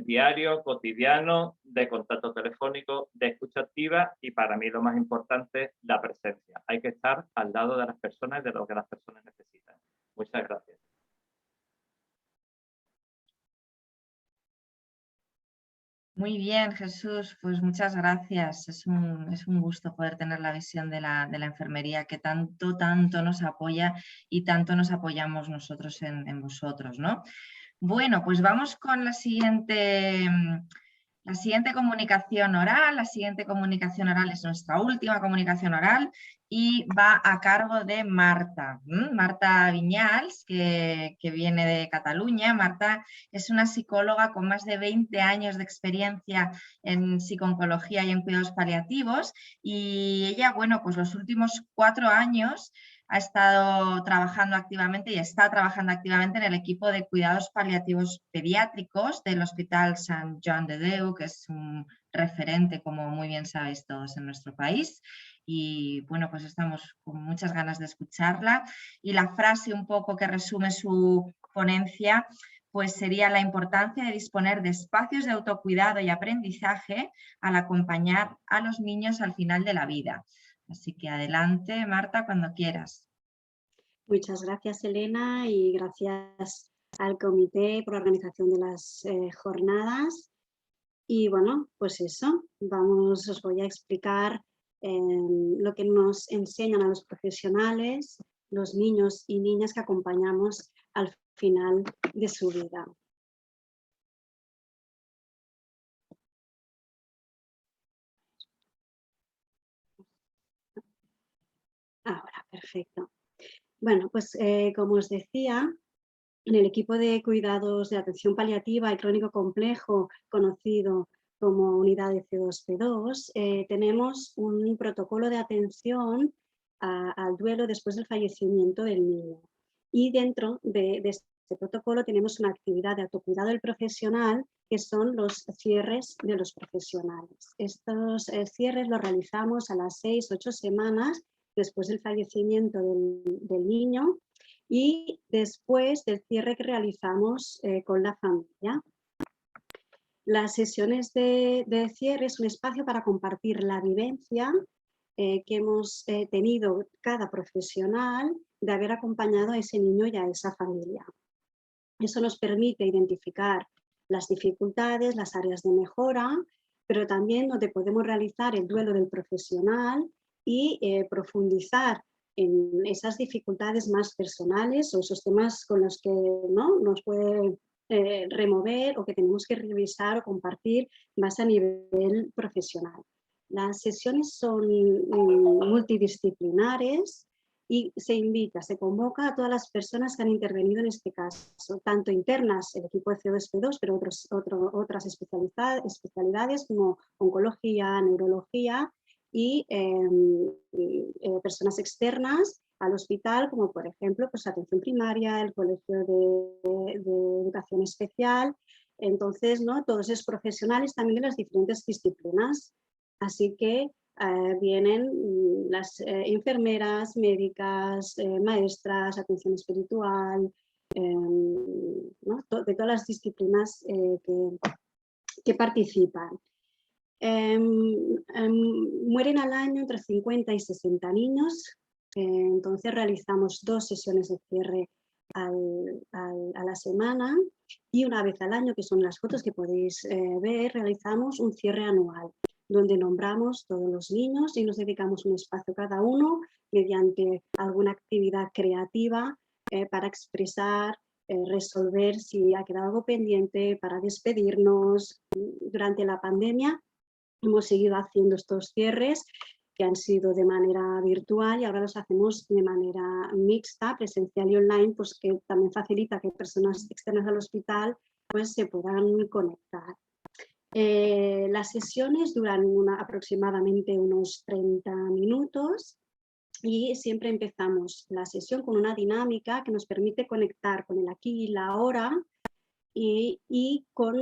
diario, cotidiano, de contacto telefónico, de escucha activa y para mí lo más importante, la presencia. Hay que estar al lado de las personas y de lo que las personas necesitan. Muchas gracias. Muy bien, Jesús, pues muchas gracias. Es un gusto poder tener la visión de la enfermería que tanto nos apoya y tanto nos apoyamos nosotros en vosotros, ¿no? Bueno, pues vamos con la siguiente comunicación oral. La siguiente comunicación oral es nuestra última comunicación oral y va a cargo de Marta. Marta Viñals, que viene de Cataluña. Marta es una psicóloga con más de 20 años de experiencia en psico-oncología y en cuidados paliativos y ella, bueno, pues los últimos 4 años ha estado trabajando activamente y está trabajando activamente en el equipo de cuidados paliativos pediátricos del Hospital Sant Joan de Déu, que es un referente, como muy bien sabéis todos, en nuestro país. Y bueno, pues estamos con muchas ganas de escucharla. Y la frase un poco que resume su ponencia pues sería la importancia de disponer de espacios de autocuidado y aprendizaje al acompañar a los niños al final de la vida. Así que adelante, Marta, cuando quieras. Muchas gracias, Elena, y gracias al comité por la organización de las jornadas. Y bueno, pues eso, os voy a explicar lo que nos enseñan a los profesionales, los niños y niñas que acompañamos al final de su vida. Ahora, perfecto. Bueno, pues como os decía, en el equipo de cuidados de atención paliativa y crónico complejo, conocido como unidad de C2P2, tenemos un protocolo de atención al duelo después del fallecimiento del niño. Y dentro de este protocolo tenemos una actividad de autocuidado del profesional, que son los cierres de los profesionales. Estos cierres los realizamos a las 6-8 semanas después del fallecimiento del niño y después del cierre que realizamos con la familia. Las sesiones de cierre es un espacio para compartir la vivencia que hemos tenido cada profesional de haber acompañado a ese niño y a esa familia. Eso nos permite identificar las dificultades, las áreas de mejora, pero también donde podemos realizar el duelo del profesional y profundizar en esas dificultades más personales o esos temas con los que ¿no? nos puede remover o que tenemos que revisar o compartir más a nivel profesional. Las sesiones son multidisciplinares y se convoca a todas las personas que han intervenido en este caso, tanto internas, el equipo de C2P2, pero otras especialidades como oncología, neurología y personas externas al hospital, como por ejemplo pues, atención primaria, el colegio de educación especial. Entonces, ¿no? Todos esos profesionales también de las diferentes disciplinas. Así que vienen las enfermeras, médicas, maestras, atención espiritual, ¿no? De todas las disciplinas que participan. Mueren al año entre 50 y 60 niños, entonces realizamos 2 sesiones de cierre a la semana y una vez al año, que son las fotos que podéis ver, realizamos un cierre anual donde nombramos todos los niños y nos dedicamos un espacio cada uno mediante alguna actividad creativa para expresar, resolver si ha quedado algo pendiente, para despedirnos. Durante la pandemia hemos seguido haciendo estos cierres que han sido de manera virtual y ahora los hacemos de manera mixta, presencial y online, pues que también facilita que personas externas al hospital pues, se puedan conectar. Las sesiones duran aproximadamente unos 30 minutos y siempre empezamos la sesión con una dinámica que nos permite conectar con el aquí y la ahora y con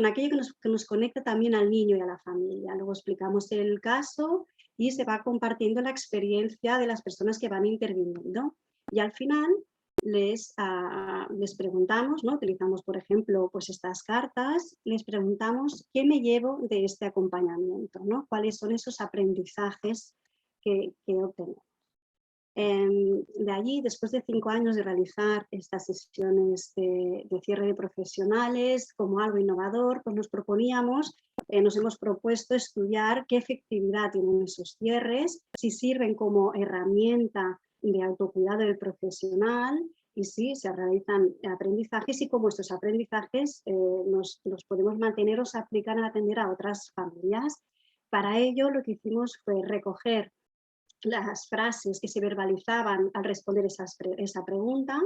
aquello que nos conecta también al niño y a la familia. Luego explicamos el caso y se va compartiendo la experiencia de las personas que van interviniendo. Y al final les preguntamos, ¿no? Utilizamos por ejemplo pues estas cartas, les preguntamos qué me llevo de este acompañamiento, ¿no? Cuáles son esos aprendizajes que obtenemos. De allí, después de 5 años de realizar estas sesiones de cierre de profesionales como algo innovador, pues nos hemos propuesto estudiar qué efectividad tienen esos cierres, si sirven como herramienta de autocuidado del profesional y si se realizan aprendizajes y cómo estos aprendizajes los podemos mantener o se aplican a atender a otras familias. Para ello lo que hicimos fue recoger las frases que se verbalizaban al responder esa pregunta,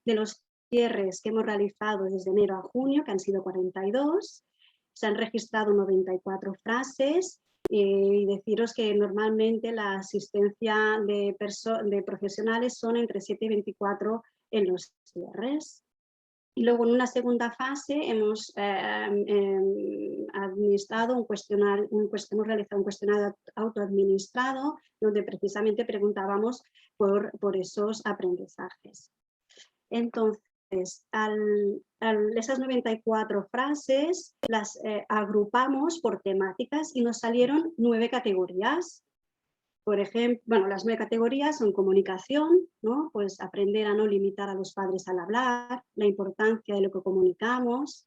de los cierres que hemos realizado desde enero a junio, que han sido 42, se han registrado 94 frases y deciros que normalmente la asistencia de profesionales son entre 7 y 24 en los cierres. Y luego en una segunda fase hemos administrado hemos realizado un cuestionario autoadministrado donde precisamente preguntábamos por esos aprendizajes. Entonces, esas 94 frases las agrupamos por temáticas y nos salieron 9 categorías. Por ejemplo, bueno, las 9 categorías son comunicación, ¿no? Pues aprender a no limitar a los padres al hablar, la importancia de lo que comunicamos,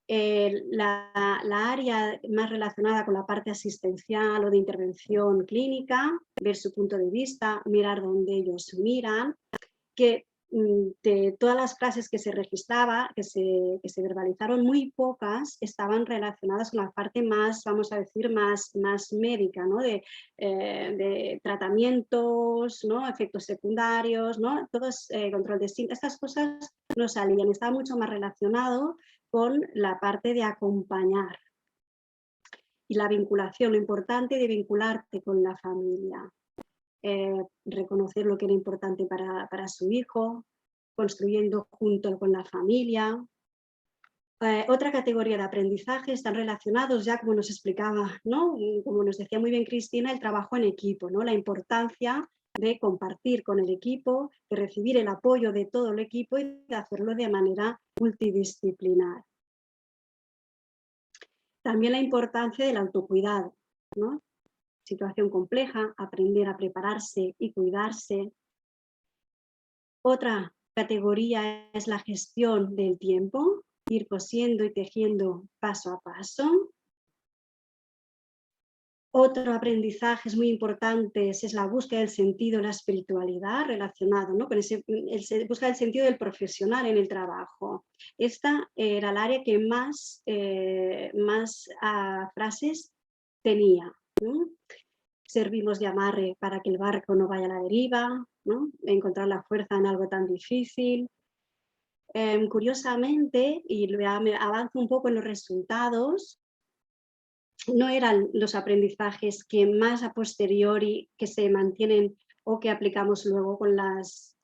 la área más relacionada con la parte asistencial o de intervención clínica, ver su punto de vista, mirar donde ellos miran, que de todas las frases que se registraba, que se verbalizaron, muy pocas estaban relacionadas con la parte más, vamos a decir, más médica, ¿no? De tratamientos, ¿no? Efectos secundarios, ¿no? Todos, control de síntomas, estas cosas no salían, estaba mucho más relacionado con la parte de acompañar. Y la vinculación, lo importante de vincularte con la familia. Reconocer lo que era importante para su hijo, construyendo junto con la familia. Otra categoría de aprendizaje están relacionados ya, como nos explicaba, ¿no? Como nos decía muy bien Cristina, el trabajo en equipo, ¿no? La importancia de compartir con el equipo, de recibir el apoyo de todo el equipo y de hacerlo de manera multidisciplinar. También la importancia del autocuidado, ¿no? Situación compleja, aprender a prepararse y cuidarse. Otra categoría es la gestión del tiempo, ir cosiendo y tejiendo paso a paso. Otro aprendizaje es muy importante, es la búsqueda del sentido, la espiritualidad relacionado, ¿no? Con búsqueda del sentido del profesional en el trabajo. Esta era el área que más frases tenía, ¿no? Servimos de amarre para que el barco no vaya a la deriva, ¿no? Encontrar la fuerza en algo tan difícil. Curiosamente, y me avanzo un poco en los resultados, no eran los aprendizajes que más a posteriori que se mantienen o que aplicamos luego con las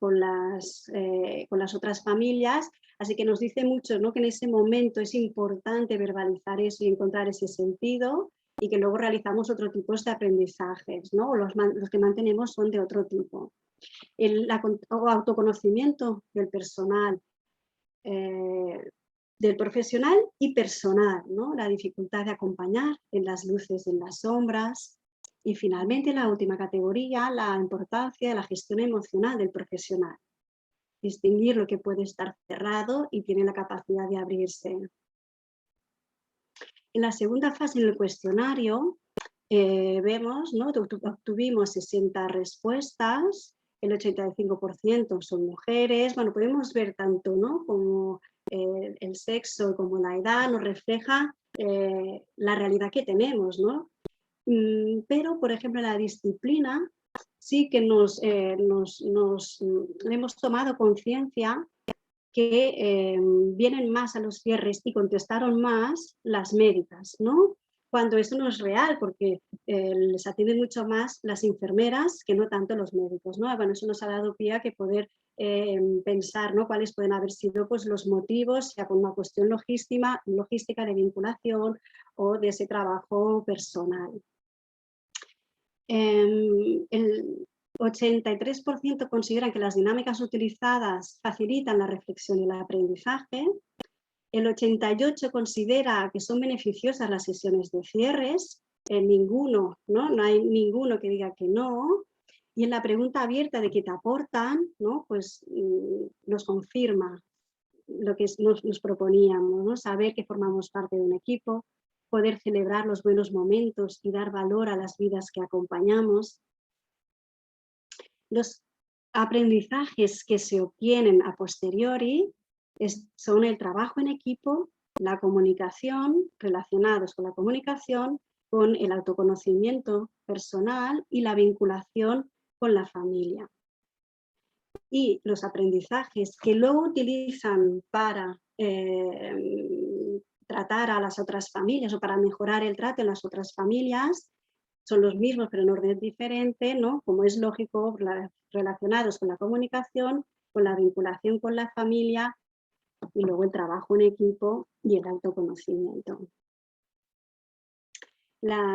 otras familias. Así que nos dice mucho, ¿no?, que en ese momento es importante verbalizar eso y encontrar ese sentido, y que luego realizamos otro tipo de aprendizajes, ¿no? Los que mantenemos son de otro tipo. El autoconocimiento del personal, del profesional y personal, ¿no? La dificultad de acompañar en las luces y en las sombras. Y finalmente, la última categoría, la importancia de la gestión emocional del profesional. Distinguir lo que puede estar cerrado y tiene la capacidad de abrirse. En la segunda fase, en el cuestionario, vemos, ¿no?, obtuvimos 60 respuestas, el 85% son mujeres. Bueno, podemos ver tanto, ¿no?, como el sexo como la edad nos refleja la realidad que tenemos, ¿no? Pero, por ejemplo, la disciplina sí que hemos tomado conciencia que vienen más a los cierres y contestaron más las médicas, ¿no? Cuando eso no es real, porque les atienden mucho más las enfermeras que no tanto los médicos, ¿no? Bueno, eso nos ha dado pie a que poder pensar, ¿no?, cuáles pueden haber sido, pues, los motivos, ya con una cuestión logística de vinculación o de ese trabajo personal. El 83% consideran que las dinámicas utilizadas facilitan la reflexión y el aprendizaje. El 88% considera que son beneficiosas las sesiones de cierres. Ninguno, ¿no? No hay ninguno que diga que no. Y en la pregunta abierta de qué te aportan, ¿no?, pues nos confirma lo que nos proponíamos, ¿no? Saber que formamos parte de un equipo, poder celebrar los buenos momentos y dar valor a las vidas que acompañamos. Los aprendizajes que se obtienen a posteriori son el trabajo en equipo, la comunicación, relacionados con la comunicación, con el autoconocimiento personal y la vinculación con la familia. Y los aprendizajes que luego utilizan para tratar a las otras familias o para mejorar el trato en las otras familias son los mismos, pero en orden diferente, ¿no? Como es lógico, relacionados con la comunicación, con la vinculación con la familia y luego el trabajo en equipo y el autoconocimiento.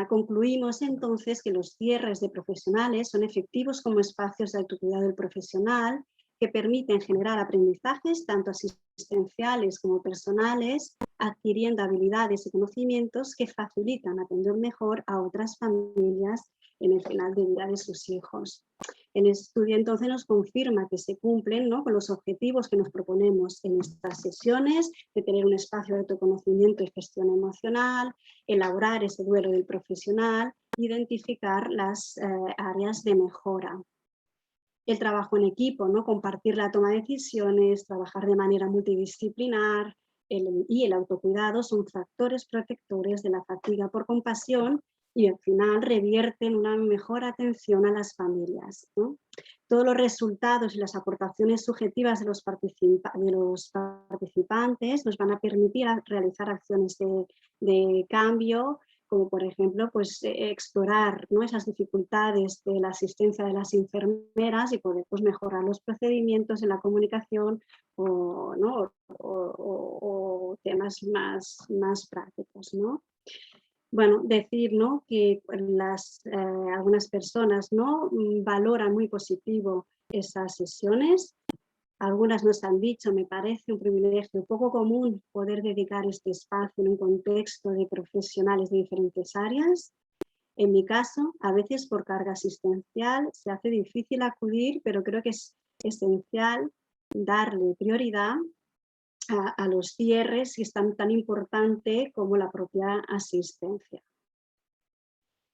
Concluimos entonces que los cierres de profesionales son efectivos como espacios de autocuidado del profesional que permiten generar aprendizajes tanto asistenciales como personales, adquiriendo habilidades y conocimientos que facilitan atender mejor a otras familias en el final de vida de sus hijos. El estudio entonces nos confirma que se cumplen, ¿no?, con los objetivos que nos proponemos en estas sesiones, de tener un espacio de autoconocimiento y gestión emocional, elaborar ese duelo del profesional, identificar las áreas de mejora. El trabajo en equipo, ¿no?, compartir la toma de decisiones, trabajar de manera multidisciplinar y el autocuidado son factores protectores de la fatiga por compasión y al final revierten una mejor atención a las familias, ¿no? Todos los resultados y las aportaciones subjetivas de los participantes nos van a permitir realizar acciones de cambio, como por ejemplo, pues, explorar, ¿no?, esas dificultades de la asistencia de las enfermeras y poder, pues, mejorar los procedimientos en la comunicación o, ¿no?, o temas más prácticos, ¿no? Bueno, decir, ¿no?, que algunas personas, ¿no?, valoran muy positivo esas sesiones. Algunas nos han dicho, me parece un privilegio poco común poder dedicar este espacio en un contexto de profesionales de diferentes áreas. En mi caso, a veces por carga asistencial se hace difícil acudir, pero creo que es esencial darle prioridad a los cierres y es tan importante como la propia asistencia.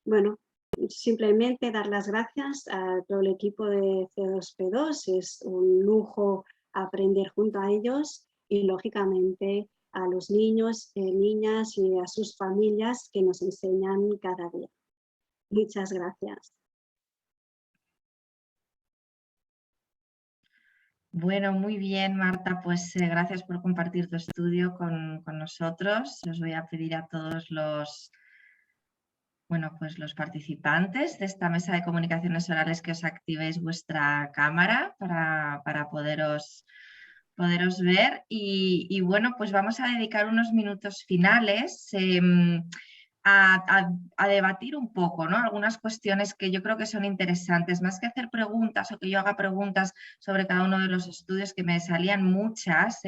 Bueno, simplemente dar las gracias a todo el equipo de C2P2, es un lujo aprender junto a ellos y lógicamente a los niños, niñas y a sus familias que nos enseñan cada día. Muchas gracias. Bueno, muy bien, Marta, pues gracias por compartir tu estudio con nosotros. Os voy a pedir a todos los Bueno, pues los participantes de esta mesa de comunicaciones orales, que os activéis vuestra cámara para poderos ver. Y bueno, pues vamos a dedicar unos minutos finales a debatir un poco, ¿no? Algunas cuestiones que yo creo que son interesantes, más que hacer preguntas o que yo haga preguntas sobre cada uno de los estudios, que me salían muchas,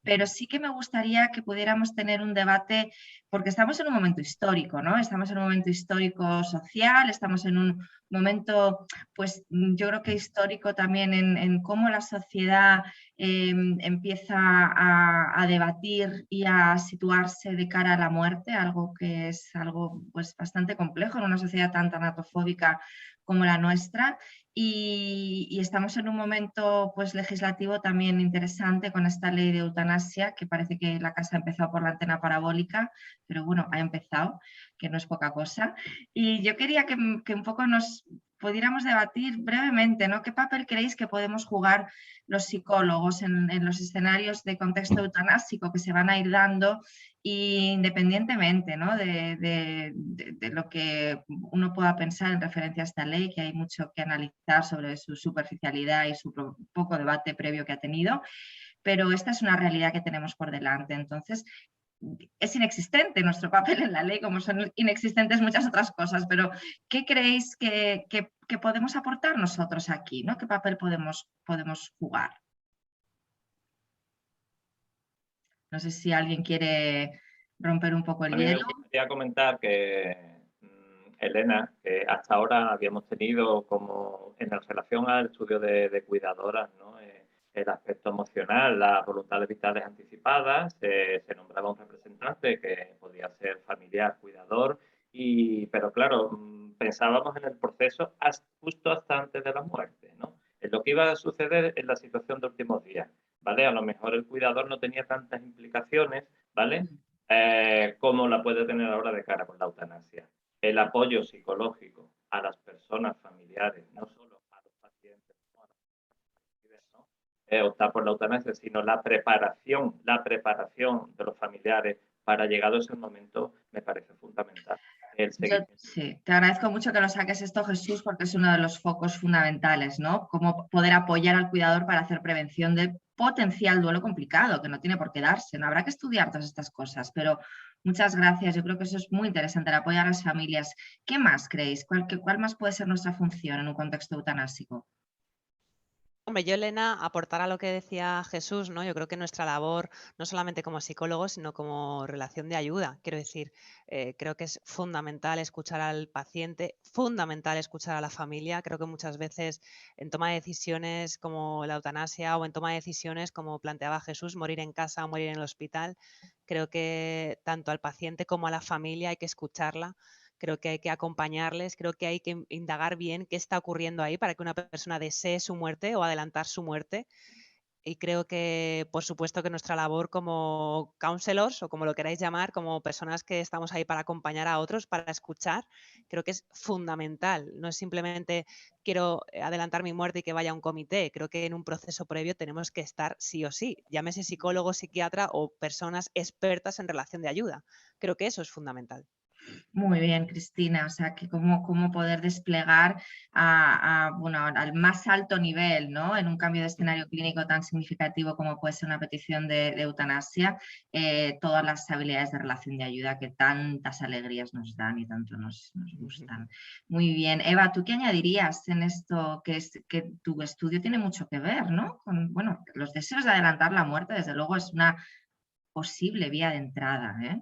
pero sí que me gustaría que pudiéramos tener un debate, porque estamos en un momento histórico, ¿no? Estamos en un momento histórico social, estamos en un momento, pues yo creo que histórico también en cómo la sociedad empieza a debatir y a situarse de cara a la muerte, algo que es algo pues, bastante complejo en una sociedad tan tanatofóbica como la nuestra. Y estamos en un momento pues, legislativo también interesante con esta ley de eutanasia, que parece que la casa ha empezado por la antena parabólica, pero bueno, ha empezado, que no es poca cosa. Y yo quería que un poco nos pudiéramos debatir brevemente, ¿no? ¿Qué papel creéis que podemos jugar los psicólogos en los escenarios de contexto eutanásico que se van a ir dando, independientemente, ¿no? de lo que uno pueda pensar en referencia a esta ley, que hay mucho que analizar sobre su superficialidad y su poco debate previo que ha tenido, pero esta es una realidad que tenemos por delante. Entonces, es inexistente nuestro papel en la ley, como son inexistentes muchas otras cosas, pero ¿qué creéis que podemos aportar nosotros aquí, ¿no? ¿Qué papel podemos jugar? No sé si alguien quiere romper un poco el hielo. Me gustaría comentar que, Elena, que hasta ahora habíamos tenido como en relación al estudio de cuidadoras, ¿no? El aspecto emocional, las voluntades vitales anticipadas, se nombraba un representante que podía ser familiar, cuidador, pero claro, pensábamos en el proceso justo hasta antes de la muerte, ¿no? En lo que iba a suceder en la situación de últimos días, ¿vale? A lo mejor el cuidador no tenía tantas implicaciones, ¿vale? Como la puede tener ahora de cara con la eutanasia. El apoyo psicológico a las personas familiares, no solo a los pacientes, ¿no? Optar por la eutanasia, sino la preparación de los familiares para llegado ese momento me parece fundamental. Sí, te agradezco mucho que lo saques esto, Jesús, porque es uno de los focos fundamentales, ¿no? Cómo poder apoyar al cuidador para hacer prevención de potencial duelo complicado, que no tiene por qué darse, no habrá que estudiar todas estas cosas, pero muchas gracias, yo creo que eso es muy interesante, el apoyar a las familias. ¿Qué más creéis? ¿Cuál más puede ser nuestra función en un contexto eutanásico? Hombre, yo, Elena, aportar a lo que decía Jesús, ¿no? Yo creo que nuestra labor, no solamente como psicólogos, sino como relación de ayuda, quiero decir, creo que es fundamental escuchar al paciente, fundamental escuchar a la familia. Creo que muchas veces en toma de decisiones como la eutanasia o en toma de decisiones como planteaba Jesús, morir en casa o morir en el hospital, creo que tanto al paciente como a la familia hay que escucharla. Creo que hay que acompañarles, creo que hay que indagar bien qué está ocurriendo ahí para que una persona desee su muerte o adelantar su muerte. Y creo que, por supuesto, que nuestra labor como counselors o como lo queráis llamar, como personas que estamos ahí para acompañar a otros, para escuchar, creo que es fundamental. No es simplemente quiero adelantar mi muerte y que vaya a un comité. Creo que en un proceso previo tenemos que estar sí o sí, llámese psicólogo, psiquiatra o personas expertas en relación de ayuda. Creo que eso es fundamental. Muy bien, Cristina, o sea, que cómo poder desplegar bueno, al más alto nivel, ¿no? En un cambio de escenario clínico tan significativo como puede ser una petición de eutanasia, todas las habilidades de relación de ayuda que tantas alegrías nos dan y tanto nos gustan. Muy bien. Eva, ¿tú qué añadirías en esto que tu estudio tiene mucho que ver, ¿no? Con, bueno, los deseos de adelantar la muerte, desde luego, es una posible vía de entrada, ¿eh?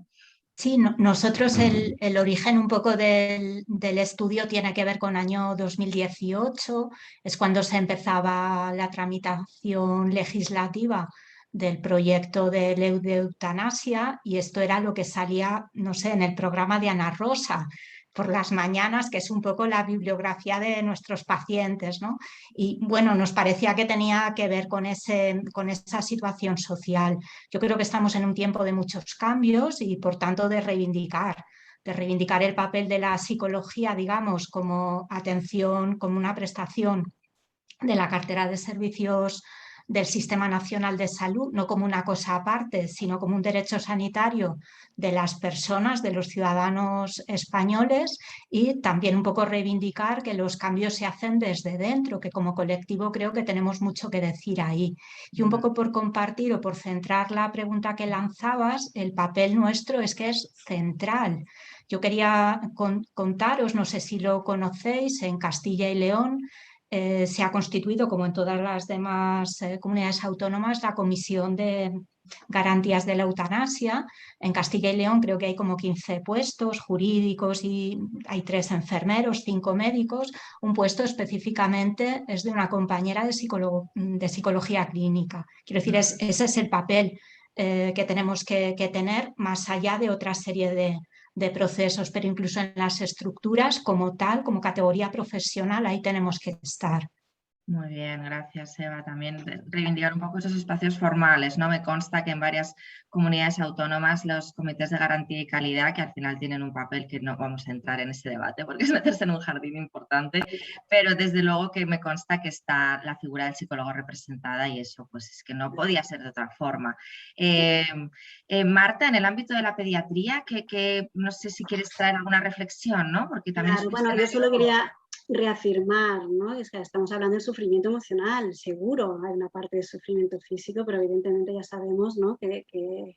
Sí, nosotros el origen un poco del estudio tiene que ver con año 2018, es cuando se empezaba la tramitación legislativa del proyecto de ley de eutanasia y esto era lo que salía, no sé, en el programa de Ana Rosa por las mañanas, que es un poco la bibliografía de nuestros pacientes, ¿no? Y bueno, nos parecía que tenía que ver con esa situación social. Yo creo que estamos en un tiempo de muchos cambios y, por tanto, de reivindicar el papel de la psicología, digamos, como atención, como una prestación de la cartera de servicios del Sistema Nacional de Salud, no como una cosa aparte, sino como un derecho sanitario de las personas, de los ciudadanos españoles, y también un poco reivindicar que los cambios se hacen desde dentro, que como colectivo creo que tenemos mucho que decir ahí. Y un poco por compartir o por centrar la pregunta que lanzabas, el papel nuestro es que es central. Yo quería contaros, no sé si lo conocéis, en Castilla y León se ha constituido, como en todas las demás comunidades autónomas, la Comisión de Garantías de la Eutanasia. En Castilla y León creo que hay como 15 puestos jurídicos y hay 3 enfermeros, 5 médicos. Un puesto específicamente es de una compañera de psicología clínica. Quiero decir, ese es el papel que tenemos que tener, más allá de otra serie de procesos, pero incluso en las estructuras como tal, como categoría profesional, ahí tenemos que estar. Muy bien, gracias, Eva. También reivindicar un poco esos espacios formales, ¿no? Me consta que en varias comunidades autónomas los comités de garantía y calidad, que al final tienen un papel que no vamos a entrar en ese debate porque es meterse en un jardín importante, pero desde luego que me consta que está la figura del psicólogo representada y eso pues es que no podía ser de otra forma. Marta, en el ámbito de la pediatría, que no sé si quieres traer alguna reflexión, ¿no? Porque también claro, bueno, yo solo quería reafirmar, ¿no? Es que estamos hablando de sufrimiento emocional, seguro hay una parte de sufrimiento físico, pero evidentemente ya sabemos, ¿no? que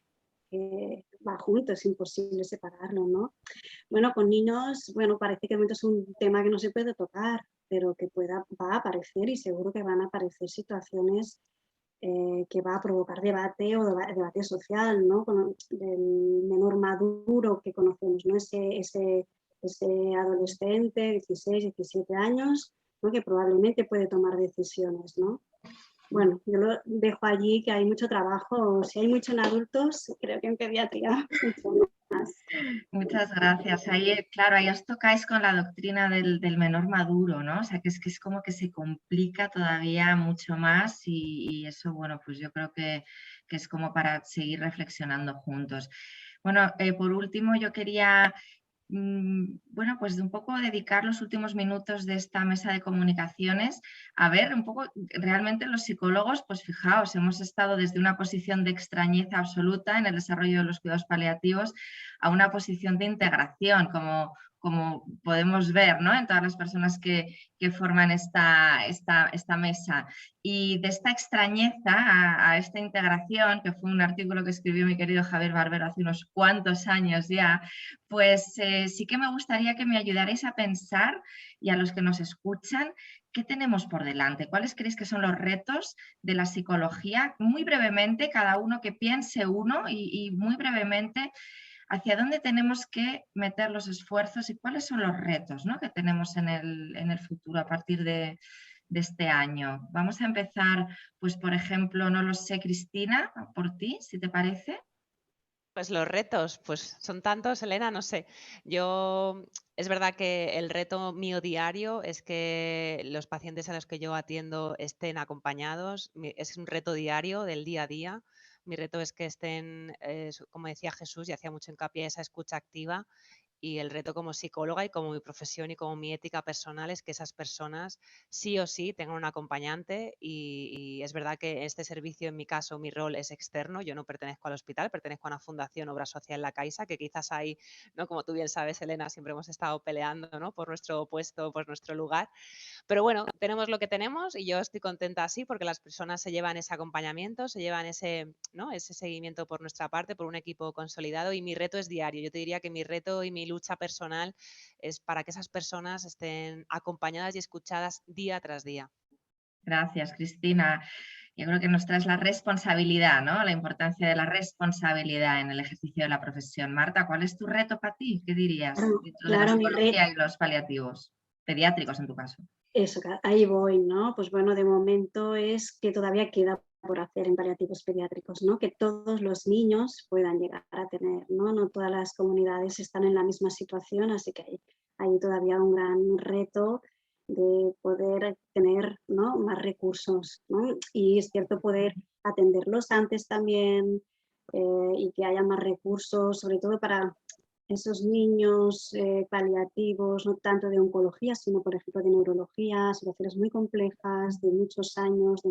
va junto, es imposible separarlo, ¿no? Bueno, con niños, bueno, parece que es un tema que no se puede tocar, pero que va a aparecer y seguro que van a aparecer situaciones que va a provocar debate o debate social, ¿no? Con el menor maduro que conocemos, ¿no? Ese adolescente, 16, 17 años, ¿no? Que probablemente puede tomar decisiones, ¿no? Bueno, yo lo dejo allí, que hay mucho trabajo. Si hay mucho en adultos, creo que en pediatría mucho más. Muchas gracias. Ahí, claro, ahí os tocáis con la doctrina del menor maduro, ¿no? O sea, que es como que se complica todavía mucho más y eso, bueno, pues yo creo que es como para seguir reflexionando juntos. Bueno, por último, yo quería bueno, pues un poco dedicar los últimos minutos de esta mesa de comunicaciones a ver un poco, realmente los psicólogos, pues fijaos, hemos estado desde una posición de extrañeza absoluta en el desarrollo de los cuidados paliativos a una posición de integración, como podemos ver, ¿no? En todas las personas que forman esta mesa. Y de esta extrañeza a esta integración, que fue un artículo que escribió mi querido Javier Barbero hace unos cuantos años ya, pues sí que me gustaría que me ayudarais a pensar, y a los que nos escuchan, ¿qué tenemos por delante? ¿Cuáles creéis que son los retos de la psicología? Muy brevemente, cada uno que piense uno y muy brevemente, ¿hacia dónde tenemos que meter los esfuerzos y cuáles son los retos, ¿no? que tenemos en el futuro a partir de este año? Vamos a empezar, pues por ejemplo, no lo sé, Cristina, por ti, si te parece. Pues los retos, pues son tantos, Elena, no sé. Es verdad que el reto mío diario es que los pacientes a los que yo atiendo estén acompañados. Es un reto diario del día a día. Mi reto es que estén, como decía Jesús, y hacía mucho hincapié, esa escucha activa. Y el reto como psicóloga y como mi profesión y como mi ética personal es que esas personas sí o sí tengan un acompañante y es verdad que este servicio, en mi caso, mi rol es externo. Yo no pertenezco al hospital, pertenezco a una fundación Obra Social La Caixa, que quizás ahí, ¿no? Como tú bien sabes, Elena, siempre hemos estado peleando, ¿no? Por nuestro puesto, por nuestro lugar. Pero bueno, tenemos lo que tenemos y yo estoy contenta así porque las personas se llevan ese acompañamiento, se llevan ese, ¿no? ese seguimiento por nuestra parte, por un equipo consolidado, y mi reto es diario. Yo te diría que mi reto y mi lucha personal es para que esas personas estén acompañadas y escuchadas día tras día. Gracias, Cristina. Yo creo que nos traes la responsabilidad, ¿no? La importancia de la responsabilidad en el ejercicio de la profesión. Marta, ¿cuál es tu reto para ti? ¿Qué dirías dentro de la Claro, mi psicología y los paliativos? Pediátricos, en tu caso. Eso, ahí voy, ¿no? Pues bueno, de momento es que todavía queda por hacer en paliativos pediátricos, ¿no? Que todos los niños puedan llegar a tener, ¿no? No todas las comunidades están en la misma situación, así que hay todavía un gran reto de poder tener, ¿no? más recursos, ¿no? Y es cierto poder atenderlos antes también y que haya más recursos, sobre todo para esos niños paliativos, no tanto de oncología, sino por ejemplo de neurología, situaciones muy complejas, de muchos años, de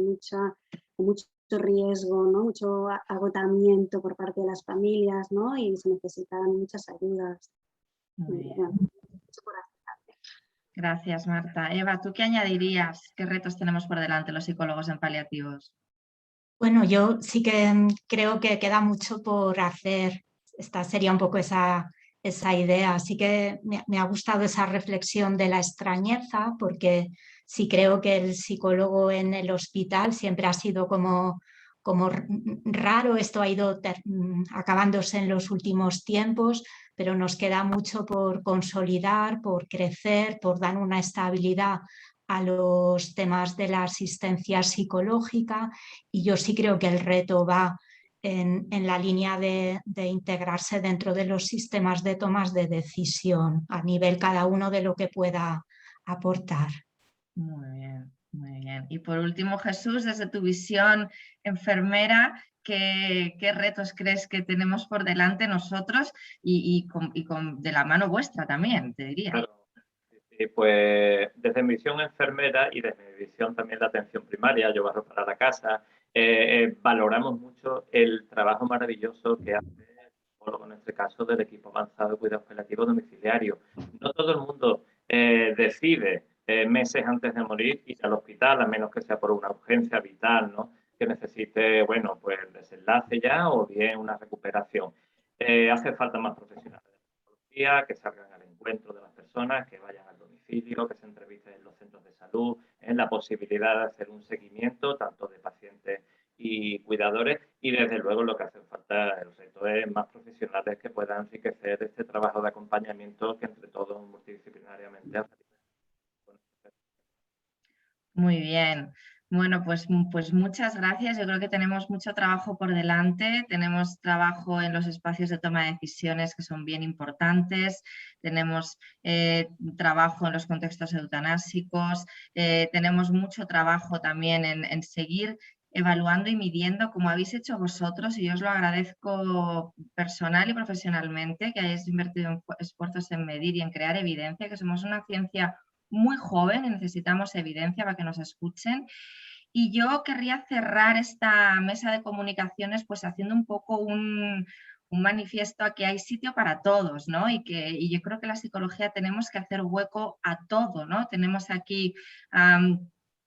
mucho riesgo, ¿no? Mucho agotamiento por parte de las familias, ¿no? Y se necesitan muchas ayudas. Muy bien. Bueno, mucho por hacer. Gracias, Marta. Eva, ¿tú qué añadirías? ¿Qué retos tenemos por delante los psicólogos en paliativos? Bueno, yo sí que creo que queda mucho por hacer. Esta sería un poco esa idea. Así que me ha gustado esa reflexión de la extrañeza, porque sí creo que el psicólogo en el hospital siempre ha sido como raro. Esto ha ido acabándose en los últimos tiempos, pero nos queda mucho por consolidar, por crecer, por dar una estabilidad a los temas de la asistencia psicológica, y yo sí creo que el reto va en la línea de integrarse dentro de los sistemas de tomas de decisión a nivel cada uno de lo que pueda aportar. Muy bien, muy bien. Y por último, Jesús, desde tu visión enfermera, ¿qué retos crees que tenemos por delante nosotros y de la mano vuestra también, te diría? Claro. Sí, pues desde mi visión enfermera y desde mi visión también de atención primaria, llevarlo para la casa, valoramos mucho el trabajo maravilloso que hace el psicólogo, en este caso del equipo avanzado de cuidados paliativos domiciliarios. No todo el mundo decide meses antes de morir ir al hospital, a menos que sea por una urgencia vital, ¿no? Que necesite, bueno, pues el desenlace ya o bien una recuperación. Hace falta más profesionales de psicología que salgan al encuentro de las personas, que vayan al domicilio, que se entrevisten en los centros de salud, en la posibilidad de hacer un seguimiento tanto de pacientes y cuidadores, y desde luego lo que hace falta, el reto es más profesionales que puedan enriquecer este trabajo de acompañamiento que entre todos multidisciplinariamente hacemos. Muy bien. Bueno, pues muchas gracias. Yo creo que tenemos mucho trabajo por delante. Tenemos trabajo en los espacios de toma de decisiones que son bien importantes. Tenemos trabajo en los contextos eutanásicos. Tenemos mucho trabajo también en seguir evaluando y midiendo como habéis hecho vosotros, y yo os lo agradezco personal y profesionalmente, que hayáis invertido esfuerzos en medir y en crear evidencia, que somos una ciencia muy joven y necesitamos evidencia para que nos escuchen. Y yo querría cerrar esta mesa de comunicaciones pues haciendo un poco un manifiesto a que hay sitio para todos, ¿no? Y yo creo que la psicología tenemos que hacer hueco a todo, ¿no? Tenemos aquí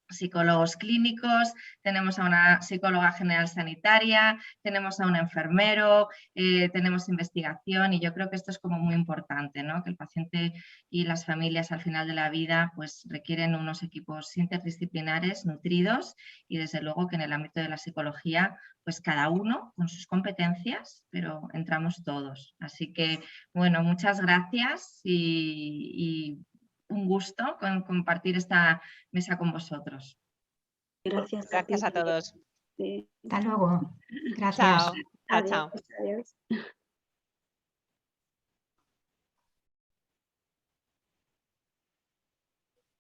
psicólogos clínicos, tenemos a una psicóloga general sanitaria, tenemos a un enfermero, tenemos investigación, y yo creo que esto es como muy importante, ¿no? Que el paciente y las familias al final de la vida pues requieren unos equipos interdisciplinares nutridos, y desde luego que en el ámbito de la psicología pues cada uno con sus competencias, pero entramos todos. Así que bueno, muchas gracias y un gusto compartir esta mesa con vosotros. Gracias Gracias a todos. Sí. Hasta luego. Gracias. Chao. Chao, Adiós. chao. Adiós.